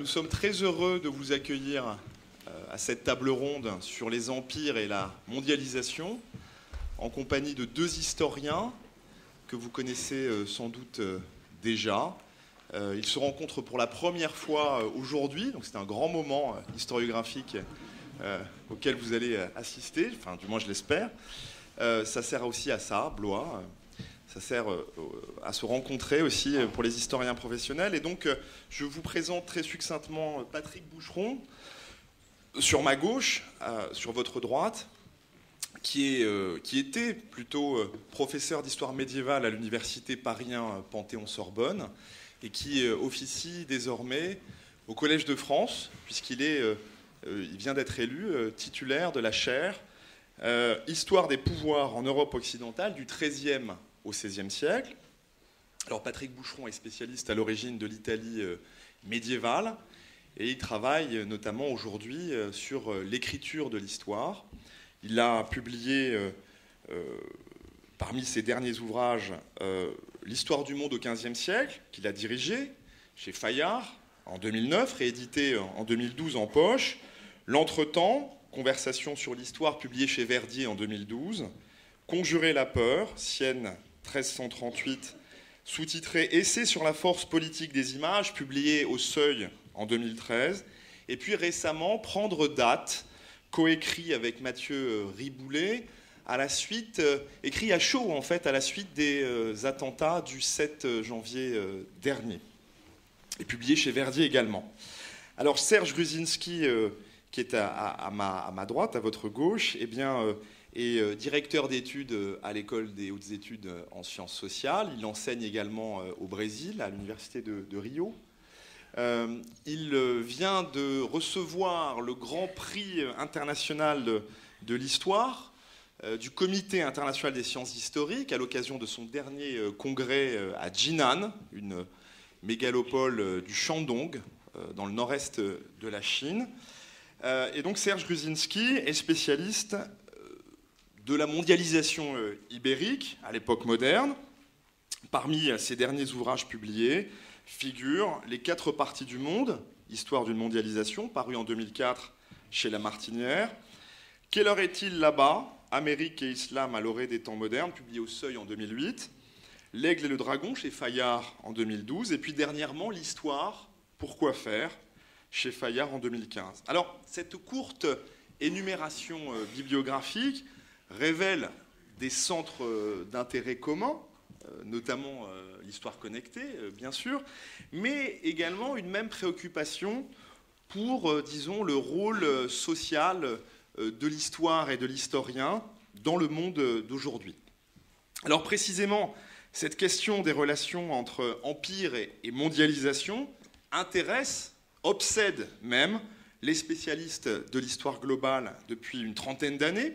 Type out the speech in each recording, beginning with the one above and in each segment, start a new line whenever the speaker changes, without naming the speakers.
sommes très heureux de vous accueillir à cette table ronde sur les empires et la mondialisation, en compagnie de deux historiens que vous connaissez sans doute déjà. Ils se rencontrent pour la première fois aujourd'hui, donc c'est un grand moment historiographique auquel vous allez assister, enfin du moins je l'espère. Ça sert aussi à ça, Blois. Ça sert à se rencontrer aussi pour les historiens professionnels. Et donc, je vous présente très succinctement Patrick Boucheron, sur ma gauche, sur votre droite, qui était plutôt professeur d'histoire médiévale à l'université Paris 1 Panthéon-Sorbonne, et qui officie désormais au Collège de France, puisqu'il vient d'être élu titulaire de la chaire Histoire des pouvoirs en Europe occidentale du XIIIe au XVIe siècle. Alors Patrick Boucheron est spécialiste à l'origine de l'Italie médiévale et il travaille notamment aujourd'hui sur l'écriture de l'histoire. Il a publié parmi ses derniers ouvrages l'Histoire du monde au XVe siècle, qu'il a dirigé chez Fayard en 2009, réédité en 2012 en poche. L'Entretemps, Conversation sur l'histoire, publié chez Verdier en 2012. Conjurer la peur, Sienne 1338, sous-titré Essai sur la force politique des images, publié au Seuil en 2013. Et puis récemment, Prendre date, coécrit avec Mathieu Riboulet, à la suite, écrit à chaud en fait, à la suite des attentats du 7 janvier dernier. Et publié chez Verdier également. Alors Serge Gruzinski, qui est à ma droite, à votre gauche, eh bien, est directeur d'études à l'École des hautes études en sciences sociales. Il enseigne également au Brésil, à l'Université de Rio. Il vient de recevoir le Grand Prix international de l'histoire du Comité international des sciences historiques à l'occasion de son dernier congrès à Jinan, une mégalopole du Shandong, dans le nord-est de la Chine. Et donc Serge Gruzinski est spécialiste de la mondialisation ibérique à l'époque moderne. Parmi ses derniers ouvrages publiés figurent Les 4 parties du monde, Histoire d'une mondialisation, paru en 2004 chez La Martinière. Quelle heure est-il là-bas? Amérique et Islam à l'orée des temps modernes, publié au Seuil en 2008. L'Aigle et le Dragon chez Fayard en 2012. Et puis dernièrement, L'Histoire, pourquoi faire? Chez Fayard en 2015. Alors, cette courte énumération bibliographique révèle des centres d'intérêt communs, notamment l'histoire connectée, bien sûr, mais également une même préoccupation pour, disons, le rôle social de l'histoire et de l'historien dans le monde d'aujourd'hui. Alors, précisément, cette question des relations entre empire et mondialisation intéresse, obsède même les spécialistes de l'histoire globale depuis une trentaine d'années,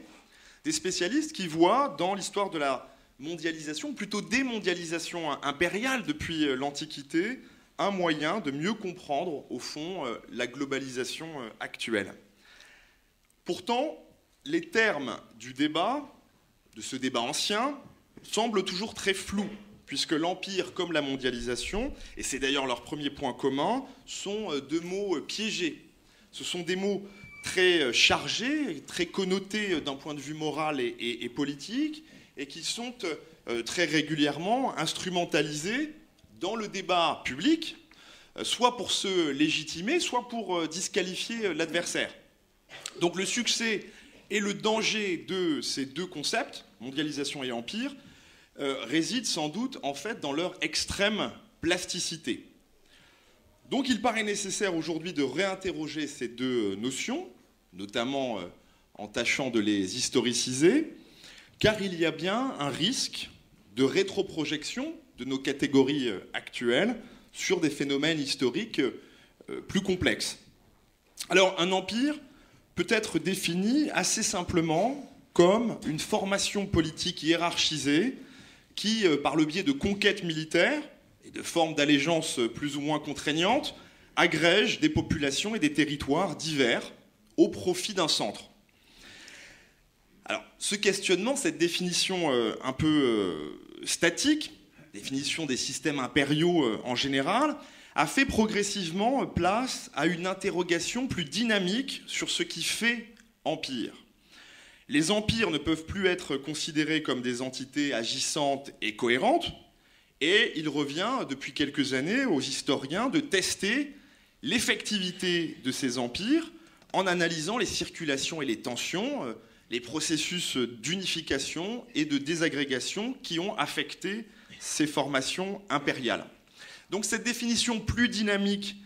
des spécialistes qui voient dans l'histoire de la mondialisation, plutôt démondialisation impériale depuis l'Antiquité, un moyen de mieux comprendre, au fond, la globalisation actuelle. Pourtant, les termes du débat, de ce débat ancien, semblent toujours très flous, puisque l'empire comme la mondialisation, et c'est d'ailleurs leur premier point commun, sont deux mots piégés. Ce sont des mots très chargés, très connotés d'un point de vue moral et politique, et qui sont très régulièrement instrumentalisés dans le débat public, soit pour se légitimer, soit pour disqualifier l'adversaire. Donc le succès et le danger de ces deux concepts, mondialisation et empire, réside sans doute en fait dans leur extrême plasticité. Donc il paraît nécessaire aujourd'hui de réinterroger ces deux notions, notamment en tâchant de les historiciser, car il y a bien un risque de rétroprojection de nos catégories actuelles sur des phénomènes historiques plus complexes. Alors un empire peut être défini assez simplement comme une formation politique hiérarchisée qui, par le biais de conquêtes militaires et de formes d'allégeance plus ou moins contraignantes, agrège des populations et des territoires divers au profit d'un centre. Alors, ce questionnement, cette définition un peu statique, définition des systèmes impériaux en général, a fait progressivement place à une interrogation plus dynamique sur ce qui fait empire. Les empires ne peuvent plus être considérés comme des entités agissantes et cohérentes, et il revient depuis quelques années aux historiens de tester l'effectivité de ces empires en analysant les circulations et les tensions, les processus d'unification et de désagrégation qui ont affecté ces formations impériales. Donc cette définition plus dynamique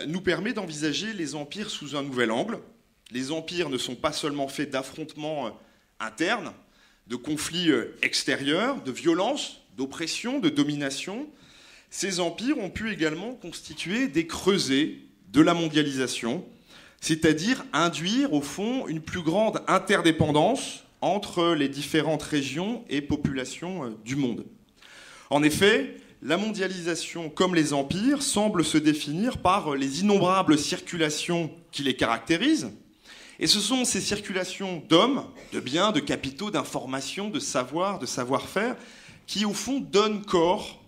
nous permet d'envisager les empires sous un nouvel angle. Les empires ne sont pas seulement faits d'affrontements internes, de conflits extérieurs, de violences, d'oppression, de domination. Ces empires ont pu également constituer des creusets de la mondialisation, c'est-à-dire induire au fond une plus grande interdépendance entre les différentes régions et populations du monde. En effet, la mondialisation, comme les empires, semble se définir par les innombrables circulations qui les caractérisent. Et ce sont ces circulations d'hommes, de biens, de capitaux, d'informations, de savoir, de savoir-faire, qui au fond donnent corps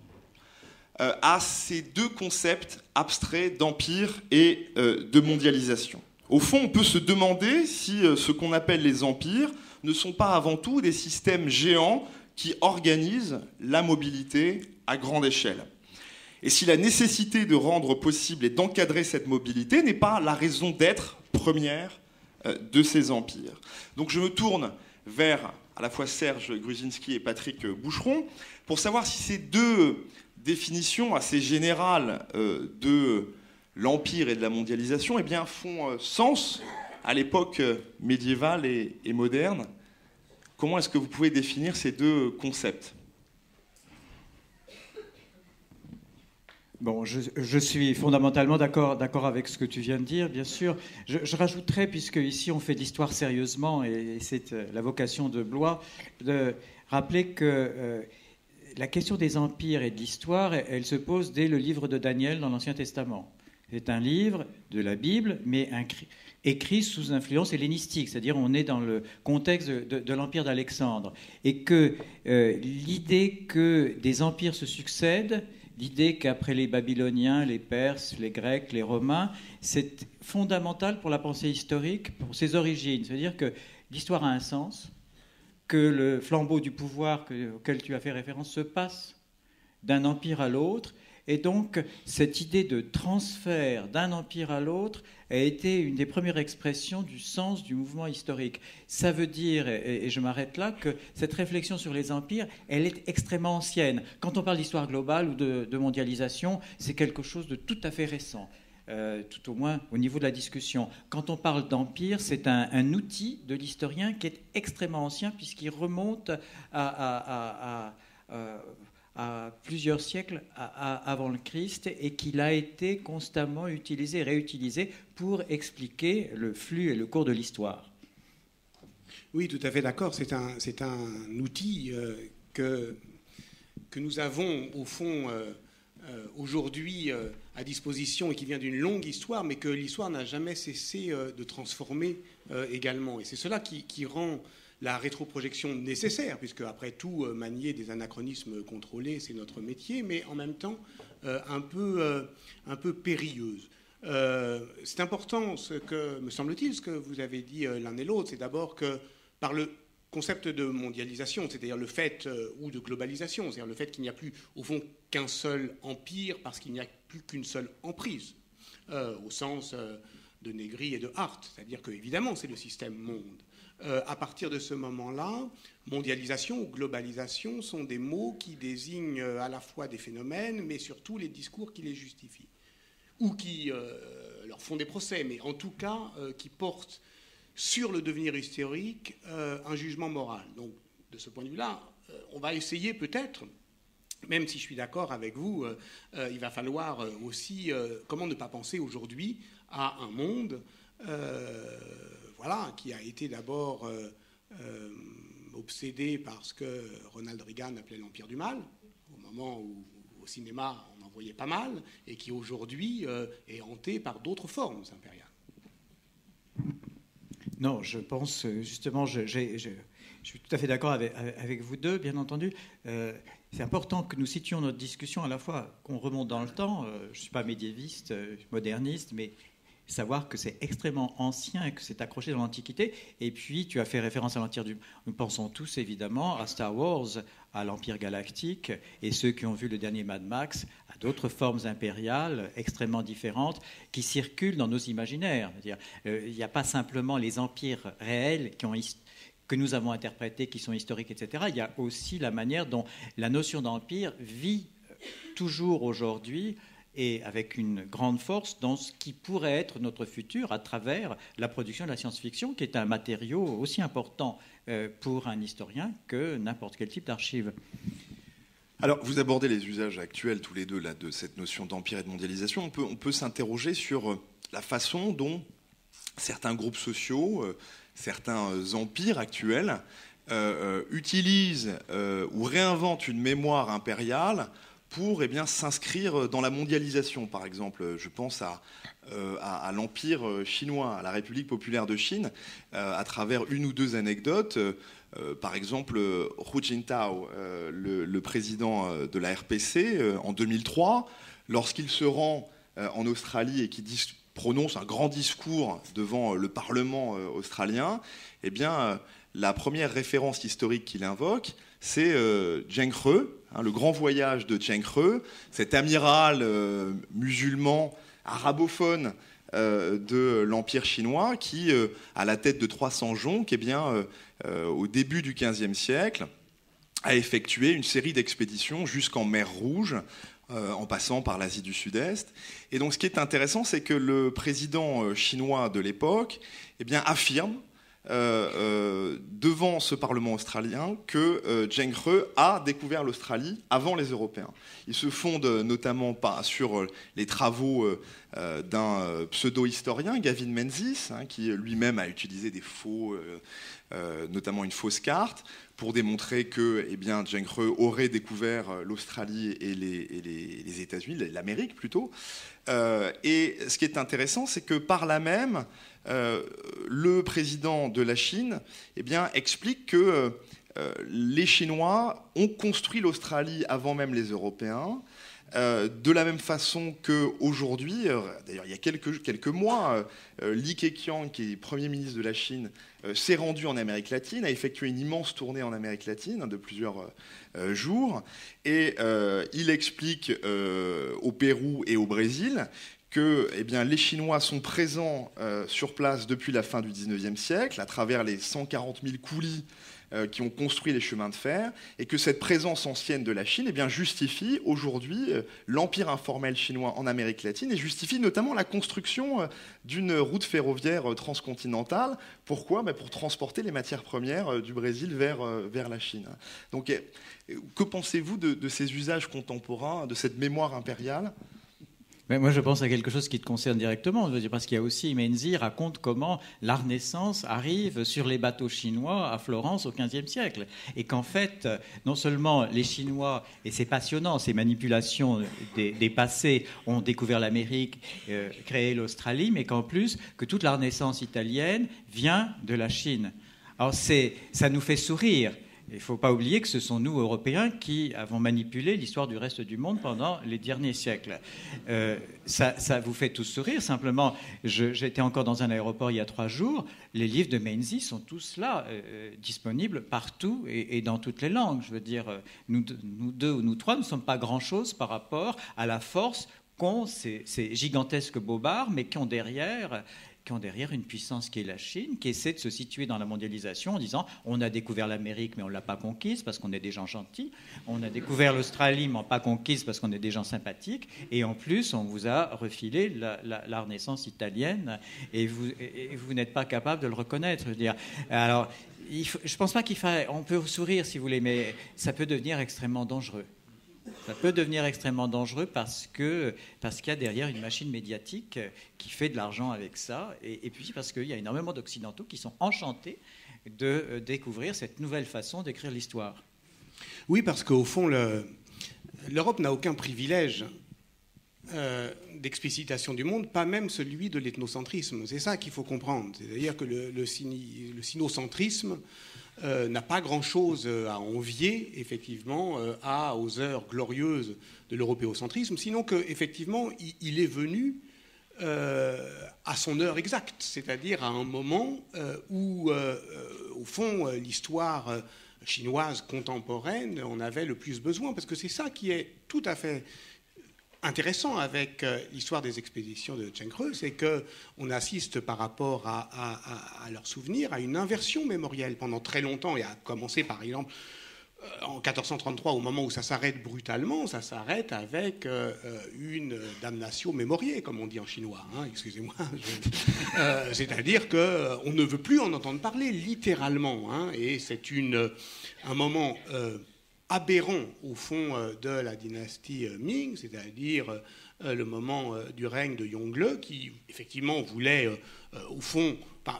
à ces deux concepts abstraits d'empire et de mondialisation. Au fond, on peut se demander si ce qu'on appelle les empires ne sont pas avant tout des systèmes géants qui organisent la mobilité à grande échelle. Et si la nécessité de rendre possible et d'encadrer cette mobilité n'est pas la raison d'être première de ces empires. Donc je me tourne vers à la fois Serge Grudzinski et Patrick Boucheron pour savoir si ces deux définitions assez générales de l'empire et de la mondialisation eh bien, font sens à l'époque médiévale et moderne. Comment est-ce que vous pouvez définir ces deux concepts ?
Bon, je suis fondamentalement d'accord avec ce que tu viens de dire, bien sûr. Je rajouterais, puisque ici on fait d'histoire sérieusement, et c'est la vocation de Blois, de rappeler que la question des empires et de l'histoire, elle se pose dès le livre de Daniel dans l'Ancien Testament. C'est un livre de la Bible, mais écrit sous influence hellénistique, c'est-à-dire on est dans le contexte de l'empire d'Alexandre. Et que l'idée que des empires se succèdent, l'idée qu'après les Babyloniens, les Perses, les Grecs, les Romains, c'est fondamental pour la pensée historique, pour ses origines. C'est-à-dire que l'histoire a un sens, que le flambeau du pouvoir auquel tu as fait référence se passe d'un empire à l'autre. Et donc, cette idée de transfert d'un empire à l'autre a été une des premières expressions du sens du mouvement historique. Ça veut dire, et je m'arrête là, que cette réflexion sur les empires, elle est extrêmement ancienne. Quand on parle d'histoire globale ou de mondialisation, c'est quelque chose de tout à fait récent, tout au moins au niveau de la discussion. Quand on parle d'empire, c'est un outil de l'historien qui est extrêmement ancien, puisqu'il remonte à plusieurs siècles avant le Christ et qu'il a été constamment utilisé et réutilisé pour expliquer le flux et le cours de l'histoire.
Oui, tout à fait d'accord. C'est un outil que nous avons, au fond, aujourd'hui à disposition et qui vient d'une longue histoire, mais que l'histoire n'a jamais cessé de transformer également. Et c'est cela qui rend la rétroprojection nécessaire, puisque après tout, manier des anachronismes contrôlés, c'est notre métier, mais en même temps un peu périlleuse. C'est important, me semble-t-il, ce que vous avez dit l'un et l'autre, c'est d'abord que par le concept de mondialisation, c'est-à-dire le fait, ou de globalisation, c'est-à-dire le fait qu'il n'y a plus, au fond, qu'un seul empire, parce qu'il n'y a plus qu'une seule emprise, au sens de Négri et de Hart, c'est-à-dire que, évidemment, c'est le système monde. À partir de ce moment-là, mondialisation ou globalisation sont des mots qui désignent à la fois des phénomènes, mais surtout les discours qui les justifient, ou qui leur font des procès, mais en tout cas qui portent sur le devenir historique un jugement moral. Donc, de ce point de vue-là, on va essayer peut-être, même si je suis d'accord avec vous, il va falloir aussi, comment ne pas penser aujourd'hui à un monde qui a été d'abord obsédé par ce que Ronald Reagan appelait l'empire du mal, au moment où au cinéma on en voyait pas mal, et qui aujourd'hui est hanté par d'autres formes impériales.
Non, je pense justement, je suis tout à fait d'accord avec vous deux, bien entendu. C'est important que nous situions notre discussion à la fois qu'on remonte dans le temps. Je ne suis pas médiéviste, moderniste, mais savoir que c'est extrêmement ancien et que c'est accroché dans l'Antiquité. Et puis, tu as fait référence à l'Empire du... Nous pensons tous, évidemment, à Star Wars, à l'Empire galactique, et ceux qui ont vu le dernier Mad Max, à d'autres formes impériales extrêmement différentes qui circulent dans nos imaginaires. C'est-à-dire, il n'y a pas simplement les empires réels que nous avons interprétés, qui sont historiques, etc. Il y a aussi la manière dont la notion d'empire vit toujours aujourd'hui et avec une grande force dans ce qui pourrait être notre futur à travers la production de la science-fiction, qui est un matériau aussi important pour un historien que n'importe quel type d'archive.
Alors, vous abordez les usages actuels, tous les deux, là, de cette notion d'empire et de mondialisation. On peut s'interroger sur la façon dont certains groupes sociaux, certains empires actuels utilisent ou réinventent une mémoire impériale pour s'inscrire dans la mondialisation. Par exemple, je pense à l'Empire chinois, à la République populaire de Chine, à travers une ou deux anecdotes. Par exemple, Hu Jintao, le président de la RPC, en 2003, lorsqu'il se rend en Australie et qui prononce un grand discours devant le Parlement australien, la première référence historique qu'il invoque, c'est Zheng He, le grand voyage de Zheng He, cet amiral musulman arabophone de l'Empire chinois qui, à la tête de 300 jonques, au début du XVe siècle, a effectué une série d'expéditions jusqu'en mer Rouge, en passant par l'Asie du Sud-Est. Et donc ce qui est intéressant, c'est que le président chinois de l'époque affirme devant ce Parlement australien que Zheng He a découvert l'Australie avant les Européens. Il se fonde notamment sur les travaux d'un pseudo-historien, Gavin Menzies, qui lui-même a utilisé des faux, notamment une fausse carte, pour démontrer que Zheng He aurait découvert l'Australie et les États-Unis, l'Amérique plutôt. Et ce qui est intéressant, c'est que par là même, le président de la Chine explique que les Chinois ont construit l'Australie avant même les Européens, de la même façon qu'aujourd'hui, d'ailleurs il y a quelques mois, Li Keqiang, qui est Premier ministre de la Chine, s'est rendu en Amérique latine, a effectué une immense tournée en Amérique latine de plusieurs jours, et il explique au Pérou et au Brésil que les Chinois sont présents sur place depuis la fin du XIXe siècle, à travers les 140 000 coulis qui ont construit les chemins de fer, et que cette présence ancienne de la Chine justifie aujourd'hui l'empire informel chinois en Amérique latine, et justifie notamment la construction d'une route ferroviaire transcontinentale. Pourquoi ? Pour transporter les matières premières du Brésil vers la Chine. Donc, que pensez-vous de ces usages contemporains, de cette mémoire impériale ?
Mais moi, je pense à quelque chose qui te concerne directement, parce qu'il y a aussi, Menzies raconte comment la Renaissance arrive sur les bateaux chinois à Florence au XVe siècle. Et qu'en fait, non seulement les Chinois, et c'est passionnant, ces manipulations des passés, ont découvert l'Amérique, créé l'Australie, mais qu'en plus, que toute la Renaissance italienne vient de la Chine. Alors ça nous fait sourire. Il ne faut pas oublier que ce sont nous, Européens, qui avons manipulé l'histoire du reste du monde pendant les derniers siècles. Ça vous fait tous sourire. Simplement, j'étais encore dans un aéroport il y a 3 jours. Les livres de Menzies sont tous là, disponibles partout et dans toutes les langues. Je veux dire, nous deux ou nous trois, nous ne sommes pas grand-chose par rapport à la force qu'ont ces gigantesques bobards, mais qui ont derrière une puissance qui est la Chine, qui essaie de se situer dans la mondialisation en disant on a découvert l'Amérique mais on ne l'a pas conquise parce qu'on est des gens gentils, on a découvert l'Australie mais on n'a pas conquise parce qu'on est des gens sympathiques, et en plus on vous a refilé la Renaissance italienne et vous n'êtes pas capable de le reconnaître. Je veux dire, alors je ne pense pas qu'il faille, on peut sourire si vous voulez, mais ça peut devenir extrêmement dangereux. Ça peut devenir extrêmement dangereux parce qu'il y a derrière une machine médiatique qui fait de l'argent avec ça, et puis parce qu'il y a énormément d'Occidentaux qui sont enchantés de découvrir cette nouvelle façon d'écrire l'histoire.
Oui, parce qu'au fond, l'Europe n'a aucun privilège d'explicitation du monde, pas même celui de l'ethnocentrisme. C'est ça qu'il faut comprendre. C'est-à-dire que le sinocentrisme n'a pas grand-chose à envier, effectivement, aux heures glorieuses de l'européocentrisme, sinon qu'effectivement, il est venu à son heure exacte, c'est-à-dire à un moment où, au fond, l'histoire chinoise contemporaine en avait le plus besoin, parce que c'est ça qui est tout à fait intéressant avec l'histoire des expéditions de Zheng He, c'est qu'on assiste par rapport à leurs souvenirs à une inversion mémorielle pendant très longtemps, et à commencer par exemple en 1433, au moment où ça s'arrête brutalement, ça s'arrête avec une damnatio memoriae, comme on dit en chinois, hein, excusez-moi. C'est-à-dire qu'on ne veut plus en entendre parler, littéralement. Hein, et c'est un moment aberrant, au fond, de la dynastie Ming, c'est-à-dire le moment du règne de Yongle, qui, effectivement, voulait, au fond...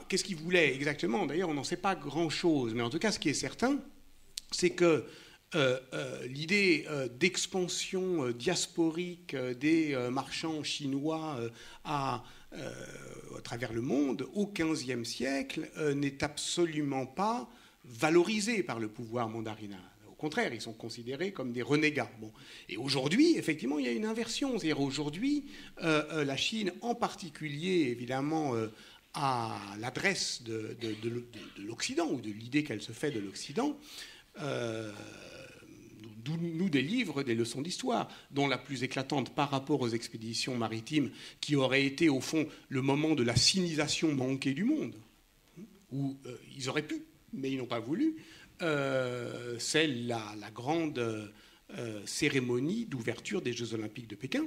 qu'est-ce qu'il voulait exactement? D'ailleurs, on n'en sait pas grand-chose. Mais en tout cas, ce qui est certain, c'est que l'idée d'expansion diasporique des marchands chinois à travers le monde au XVe siècle n'est absolument pas valorisée par le pouvoir mandarinal. Au contraire, ils sont considérés comme des renégats. Bon. Et aujourd'hui, effectivement, il y a une inversion. C'est-à-dire aujourd'hui, la Chine, en particulier, évidemment, à l'adresse de l'Occident, ou de l'idée qu'elle se fait de l'Occident, nous délivre des leçons d'histoire, dont la plus éclatante par rapport aux expéditions maritimes, qui auraient été au fond le moment de la sinisation manquée du monde, où ils auraient pu, mais ils n'ont pas voulu. C'est la grande cérémonie d'ouverture des Jeux Olympiques de Pékin,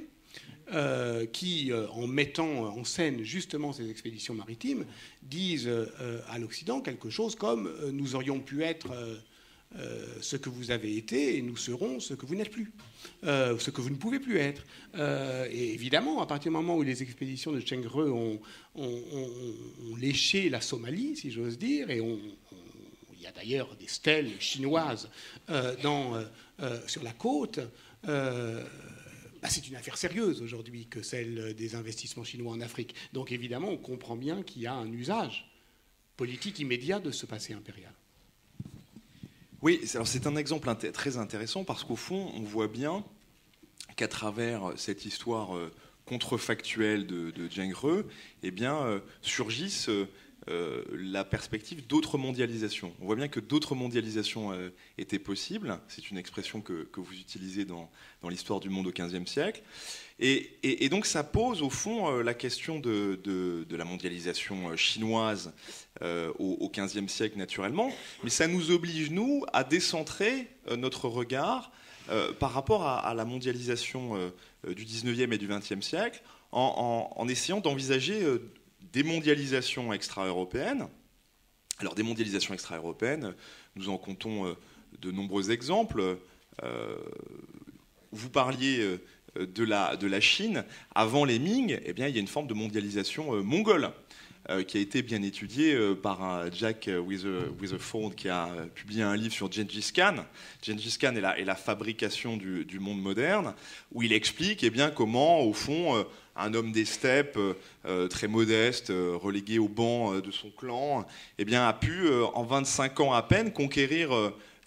qui, en mettant en scène justement ces expéditions maritimes, disent à l'Occident quelque chose comme « nous aurions pu être ce que vous avez été et nous serons ce que vous n'êtes plus, ce que vous ne pouvez plus être ». Et évidemment, à partir du moment où les expéditions de Zheng He ont léché la Somalie, si j'ose dire, et il y a d'ailleurs des stèles chinoises sur la côte, c'est une affaire sérieuse aujourd'hui que celle des investissements chinois en Afrique. Donc évidemment, on comprend bien qu'il y a un usage politique immédiat de ce passé impérial.
Oui, alors c'est un exemple très intéressant parce qu'au fond, on voit bien qu'à travers cette histoire contrefactuelle de Zheng He, eh bien, surgissent la perspective d'autres mondialisations. On voit bien que d'autres mondialisations étaient possibles. C'est une expression que vous utilisez dans l'histoire du monde au XVe siècle. Et donc ça pose au fond la question de la mondialisation chinoise au XVe siècle naturellement, mais ça nous oblige, nous, à décentrer notre regard par rapport à la mondialisation du XIXe et du XXe siècle en essayant d'envisager des mondialisations extra-européennes. Alors des mondialisations extra-européennes, nous en comptons de nombreux exemples. Vous parliez de la Chine. Avant les Ming, eh bien, il y a une forme de mondialisation mongole qui a été bien étudiée par un Jack Weatherford qui a publié un livre sur Gengis Khan. Gengis Khan et la fabrication du monde moderne, où il explique eh bien, comment, au fond, un homme des steppes très modeste, relégué au banc de son clan, eh bien, a pu, en 25 ans à peine, conquérir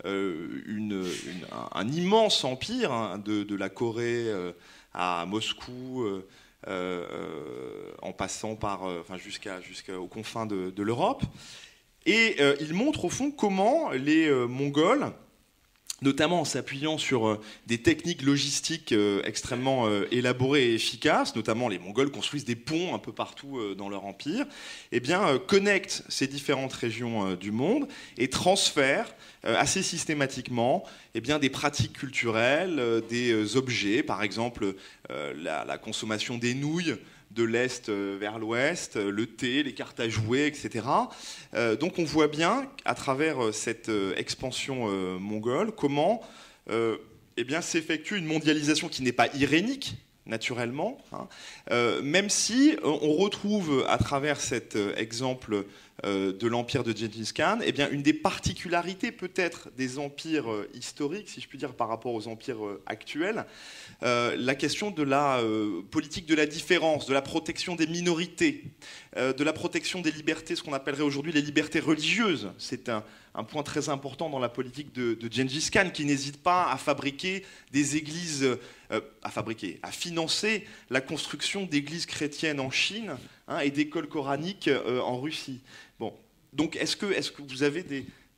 un immense empire, hein, de la Corée à Moscou, en passant jusqu'aux confins de l'Europe. Et il montre au fond comment les Mongols, notamment en s'appuyant sur des techniques logistiques extrêmement élaborées et efficaces, notamment les Mongols construisent des ponts un peu partout dans leur empire, eh bien, connectent ces différentes régions du monde et transfèrent assez systématiquement eh bien, des pratiques culturelles, des objets, par exemple la consommation des nouilles de l'Est vers l'Ouest, le thé, les cartes à jouer, etc. Donc on voit bien, à travers cette expansion mongole, comment eh bien, s'effectue une mondialisation qui n'est pas irénique, naturellement, hein, même si on retrouve, à travers cet exemple de l'empire de Gengis Khan, eh bien, une des particularités peut-être des empires historiques, si je puis dire, par rapport aux empires actuels, la question de la politique de la différence, de la protection des minorités, de la protection des libertés, ce qu'on appellerait aujourd'hui les libertés religieuses. C'est un point très important dans la politique de Gengis Khan, qui n'hésite pas à fabriquer des églises, à financer la construction d'églises chrétiennes en Chine, hein, et d'écoles coraniques en Russie. Bon. Donc est-ce que vous avez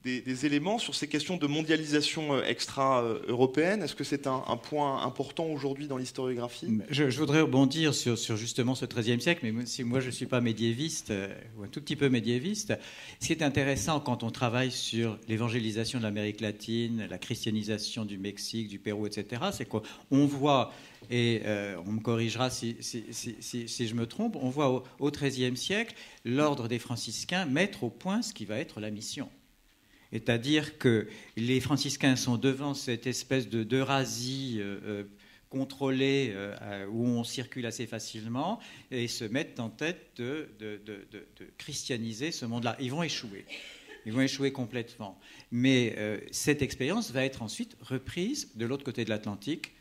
des éléments sur ces questions de mondialisation extra-européenne? Est-ce que c'est un point important aujourd'hui dans l'historiographie?
Je voudrais rebondir sur justement ce XIIIe siècle, mais si moi je ne suis pas médiéviste, ou un tout petit peu médiéviste, ce qui est intéressant quand on travaille sur l'évangélisation de l'Amérique latine, la christianisation du Mexique, du Pérou, etc., c'est qu'on voit, et on me corrigera si je me trompe, on voit au XIIIe siècle l'ordre des franciscains mettre au point ce qui va être la mission. C'est-à-dire que les franciscains sont devant cette espèce d'Eurasie contrôlée où on circule assez facilement et se mettent en tête de christianiser ce monde-là. Ils vont échouer. Ils vont échouer complètement. Mais cette expérience va être ensuite reprise de l'autre côté de l'Atlantique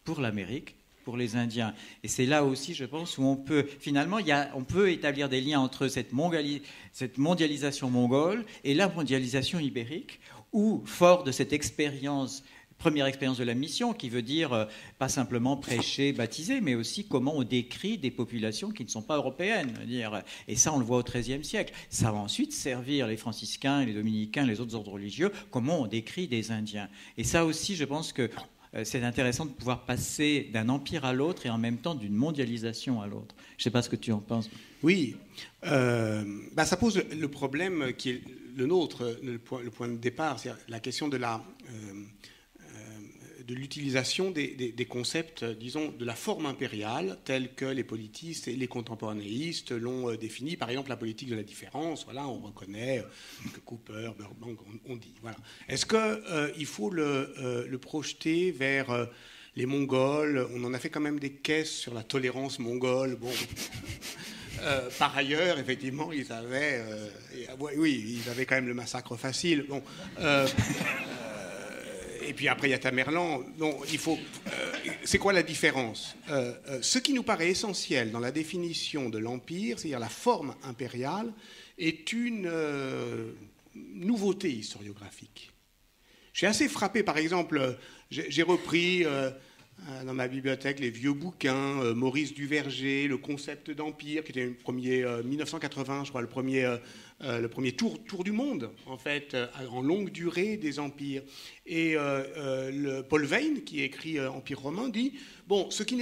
pour l'Amérique, pour les Indiens. Et c'est là aussi, je pense, où on peut, finalement, on peut établir des liens entre cette mondialisation mongole et la mondialisation ibérique, où, fort de cette expérience, première expérience de la mission, qui veut dire pas simplement prêcher, baptiser, mais aussi comment on décrit des populations qui ne sont pas européennes. Et ça, on le voit au XIIIe siècle. Ça va ensuite servir les franciscains, les dominicains, les autres ordres religieux, comment on décrit des Indiens. Et ça aussi, je pense que c'est intéressant de pouvoir passer d'un empire à l'autre et en même temps d'une mondialisation à l'autre. Je ne sais pas ce que tu en penses.
Oui, ça pose le problème qui est le nôtre, le point de départ, c'est la question de l'utilisation des concepts, disons, de la forme impériale, tels que les politistes et les contemporanéistes l'ont défini. Par exemple, la politique de la différence, voilà, on reconnaît que Cooper, Burbank, on dit. Voilà. Est-ce qu'il faut le projeter vers les Mongols? On en a fait quand même des caisses sur la tolérance mongole. Bon. Par ailleurs, effectivement, ils avaient quand même le massacre facile. Bon. Et puis après, il y a Tamerlan. Donc, c'est quoi la différence? Ce qui nous paraît essentiel dans la définition de l'Empire, c'est-à-dire la forme impériale, est une nouveauté historiographique. Je suis assez frappé, par exemple, j'ai repris dans ma bibliothèque les vieux bouquins, Maurice Duverger, le concept d'Empire, qui était le premier, 1980, je crois, le premier tour du monde, en fait, en longue durée des empires. Et Paul Veyne, qui écrit Empire romain, dit bon, ce qui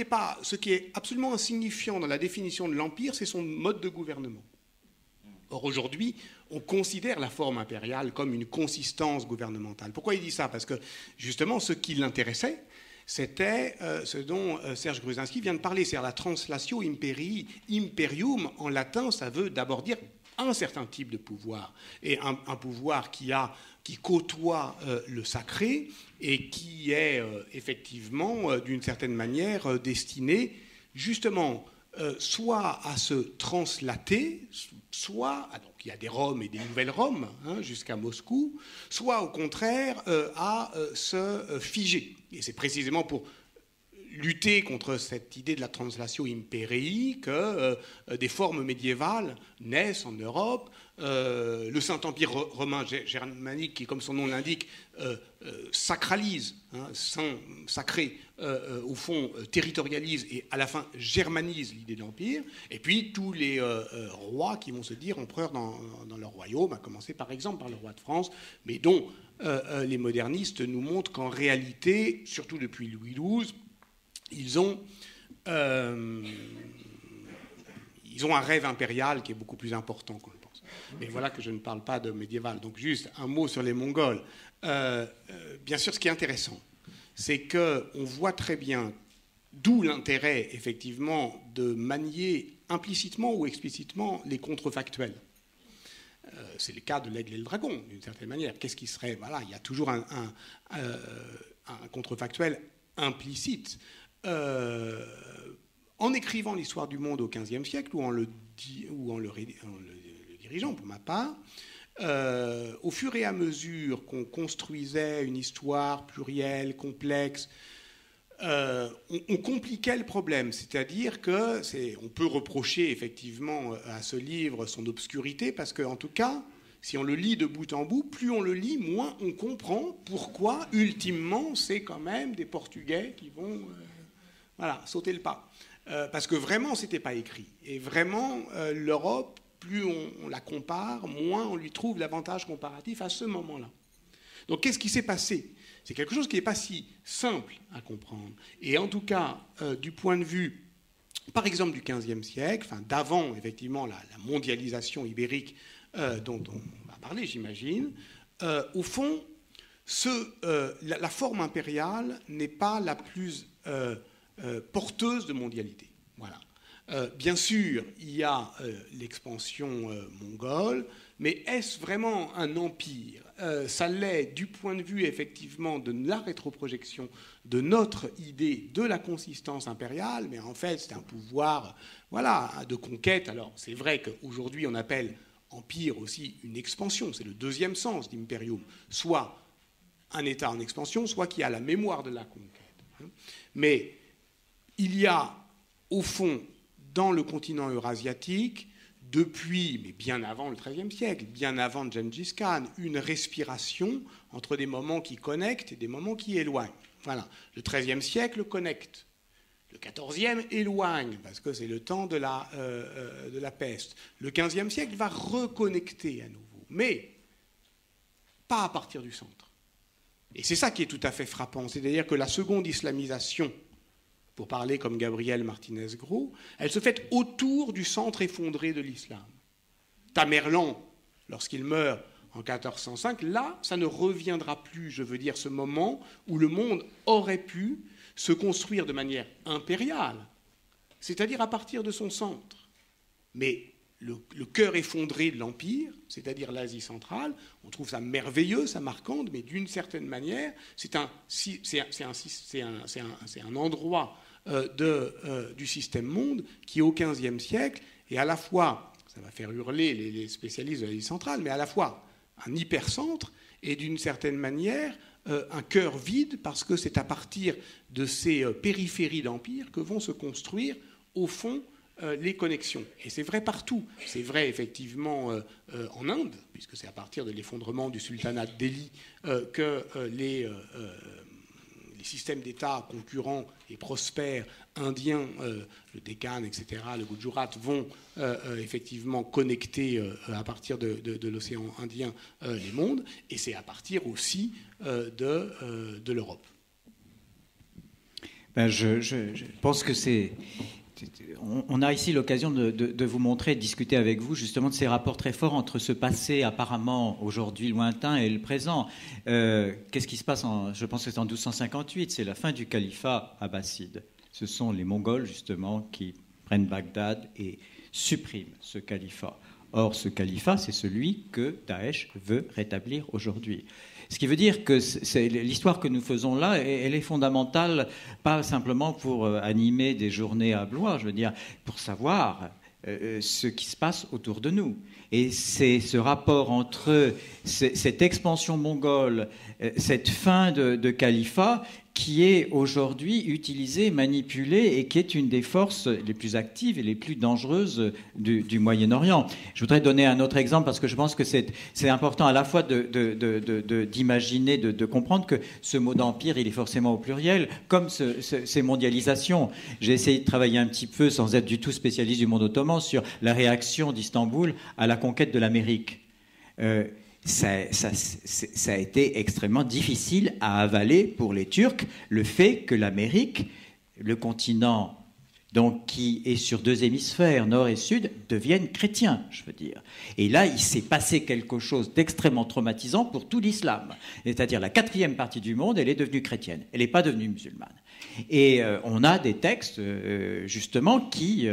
est absolument insignifiant dans la définition de l'empire, c'est son mode de gouvernement. Or, aujourd'hui, on considère la forme impériale comme une consistance gouvernementale. Pourquoi il dit ça? Parce que, justement, ce qui l'intéressait, c'était ce dont Serge Gruzinski vient de parler, c'est-à-dire la translatio imperii. Imperium, en latin, ça veut d'abord dire un certain type de pouvoir, et un pouvoir qui côtoie le sacré et qui est effectivement, d'une certaine manière, destiné justement soit à se translater, soit, donc il y a des Roms et des nouvelles Roms, hein, jusqu'à Moscou, soit au contraire à se figer. Et c'est précisément pour lutter contre cette idée de la translatio imperii que des formes médiévales naissent en Europe. Le Saint-Empire romain germanique, qui, comme son nom l'indique, sacralise, hein, sacré, au fond, territorialise et à la fin germanise l'idée d'empire. Et puis tous les rois qui vont se dire empereurs dans leur royaume, à commencer par exemple par le roi de France, mais dont les modernistes nous montrent qu'en réalité, surtout depuis Louis XII, ils ont un rêve impérial qui est beaucoup plus important qu'on le pense. Mais voilà que je ne parle pas de médiéval. Donc juste un mot sur les Mongols. Bien sûr, ce qui est intéressant, c'est qu'on voit très bien d'où l'intérêt, effectivement, de manier implicitement ou explicitement les contrefactuels. C'est le cas de l'aigle et le dragon, d'une certaine manière. Qu'est-ce qui serait... Voilà, il y a toujours un contrefactuel implicite. En écrivant l'histoire du monde au XVe siècle, ou en le dirigeants pour ma part, au fur et à mesure qu'on construisait une histoire plurielle, complexe, on compliquait le problème. C'est-à-dire qu'on peut reprocher effectivement à ce livre son obscurité, parce qu'en tout cas, si on le lit de bout en bout, plus on le lit, moins on comprend pourquoi, ultimement, c'est quand même des Portugais qui vont sauter le pas. Parce que vraiment, ce n'était pas écrit. Et vraiment, l'Europe, plus on la compare, moins on lui trouve l'avantage comparatif à ce moment-là. Donc qu'est-ce qui s'est passé ? C'est quelque chose qui n'est pas si simple à comprendre. Et en tout cas, du point de vue, par exemple, du XVe siècle, d'avant, effectivement, la mondialisation ibérique dont on va parler, j'imagine, au fond, la forme impériale n'est pas la plus porteuse de mondialité. Voilà. Bien sûr, il y a l'expansion mongole, mais est-ce vraiment un empire ? Ça l'est du point de vue, effectivement, de la rétroprojection de notre idée de la consistance impériale, mais en fait, c'est un pouvoir de conquête. Alors, c'est vrai qu'aujourd'hui, on appelle empire aussi une expansion. C'est le deuxième sens d'imperium. Soit un État en expansion, soit qui a la mémoire de la conquête. Mais il y a, au fond, dans le continent eurasiatique, depuis, mais bien avant le XIIIe siècle, bien avant Gengis Khan, une respiration entre des moments qui connectent et des moments qui éloignent. Voilà. Le XIIIe siècle connecte. Le XIVe éloigne, parce que c'est le temps de la peste. Le XVe siècle va reconnecter à nouveau, mais pas à partir du centre. Et c'est ça qui est tout à fait frappant. C'est-à-dire que la seconde islamisation, pour parler comme Gabriel Martinez-Gros, elle se fait autour du centre effondré de l'islam. Tamerlan, lorsqu'il meurt en 1405, là, ça ne reviendra plus, je veux dire, ce moment où le monde aurait pu se construire de manière impériale, c'est-à-dire à partir de son centre. Mais le cœur effondré de l'Empire, c'est-à-dire l'Asie centrale, on trouve ça merveilleux, ça marquante, mais d'une certaine manière, c'est un endroit du système monde qui, au XVe siècle, est à la fois, ça va faire hurler les spécialistes de l'Asie centrale, mais à la fois un hypercentre et d'une certaine manière un cœur vide, parce que c'est à partir de ces périphéries d'empire que vont se construire, au fond, les connexions. Et c'est vrai partout. C'est vrai effectivement en Inde, puisque c'est à partir de l'effondrement du sultanat de Delhi que les systèmes d'État concurrents et prospères indiens, le Deccan, etc., le Gujarat, vont effectivement connecter à partir de l'océan Indien les mondes, et c'est à partir aussi de l'Europe.
Je pense que c'est... On a ici l'occasion de vous montrer, de discuter avec vous justement de ces rapports très forts entre ce passé apparemment aujourd'hui lointain et le présent. Qu'est-ce qui se passe je pense que c'est en 1258, c'est la fin du califat abbasside. Ce sont les Mongols justement qui prennent Bagdad et suppriment ce califat. Or, ce califat, c'est celui que Daesh veut rétablir aujourd'hui. Ce qui veut dire que l'histoire que nous faisons là, elle est fondamentale, pas simplement pour animer des journées à Blois, je veux dire, pour savoir ce qui se passe autour de nous. Et c'est ce rapport entre cette expansion mongole, cette fin de califat, qui est aujourd'hui utilisée, manipulée, et qui est une des forces les plus actives et les plus dangereuses du Moyen-Orient. Je voudrais donner un autre exemple, parce que je pense que c'est important à la fois d'imaginer, de comprendre que ce mot d'empire, il est forcément au pluriel, comme ces mondialisations. J'ai essayé de travailler un petit peu, sans être du tout spécialiste du monde ottoman, sur la réaction d'Istanbul à la conquête de l'Amérique. Ça a été extrêmement difficile à avaler pour les Turcs, le fait que l'Amérique, le continent donc, qui est sur deux hémisphères, nord et sud, devienne chrétien, je veux dire. Et là, il s'est passé quelque chose d'extrêmement traumatisant pour tout l'islam. C'est-à-dire la quatrième partie du monde, elle est devenue chrétienne, elle n'est pas devenue musulmane. Et on a des textes, justement, qui,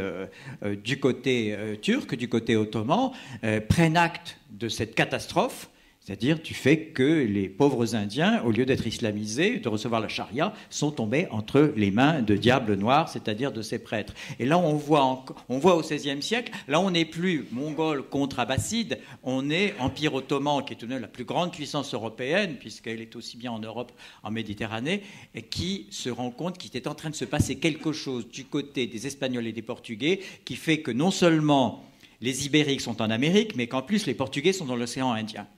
du côté turc, du côté ottoman, prennent acte de cette catastrophe, C'est-à-dire, tu fais que les pauvres Indiens, au lieu d'être islamisés, de recevoir la charia, sont tombés entre les mains de diables noirs, c'est-à-dire de ces prêtres. Et là, on voit au XVIe siècle, là, on n'est plus mongol contre abbasside, on est Empire ottoman, qui est tout de même la plus grande puissance européenne, puisqu'elle est aussi bien en Europe, en Méditerranée, et qui se rend compte qu'il est en train de se passer quelque chose du côté des Espagnols et des Portugais, qui fait que non seulement les Ibériques sont en Amérique, mais qu'en plus, les Portugais sont dans l'océan Indien.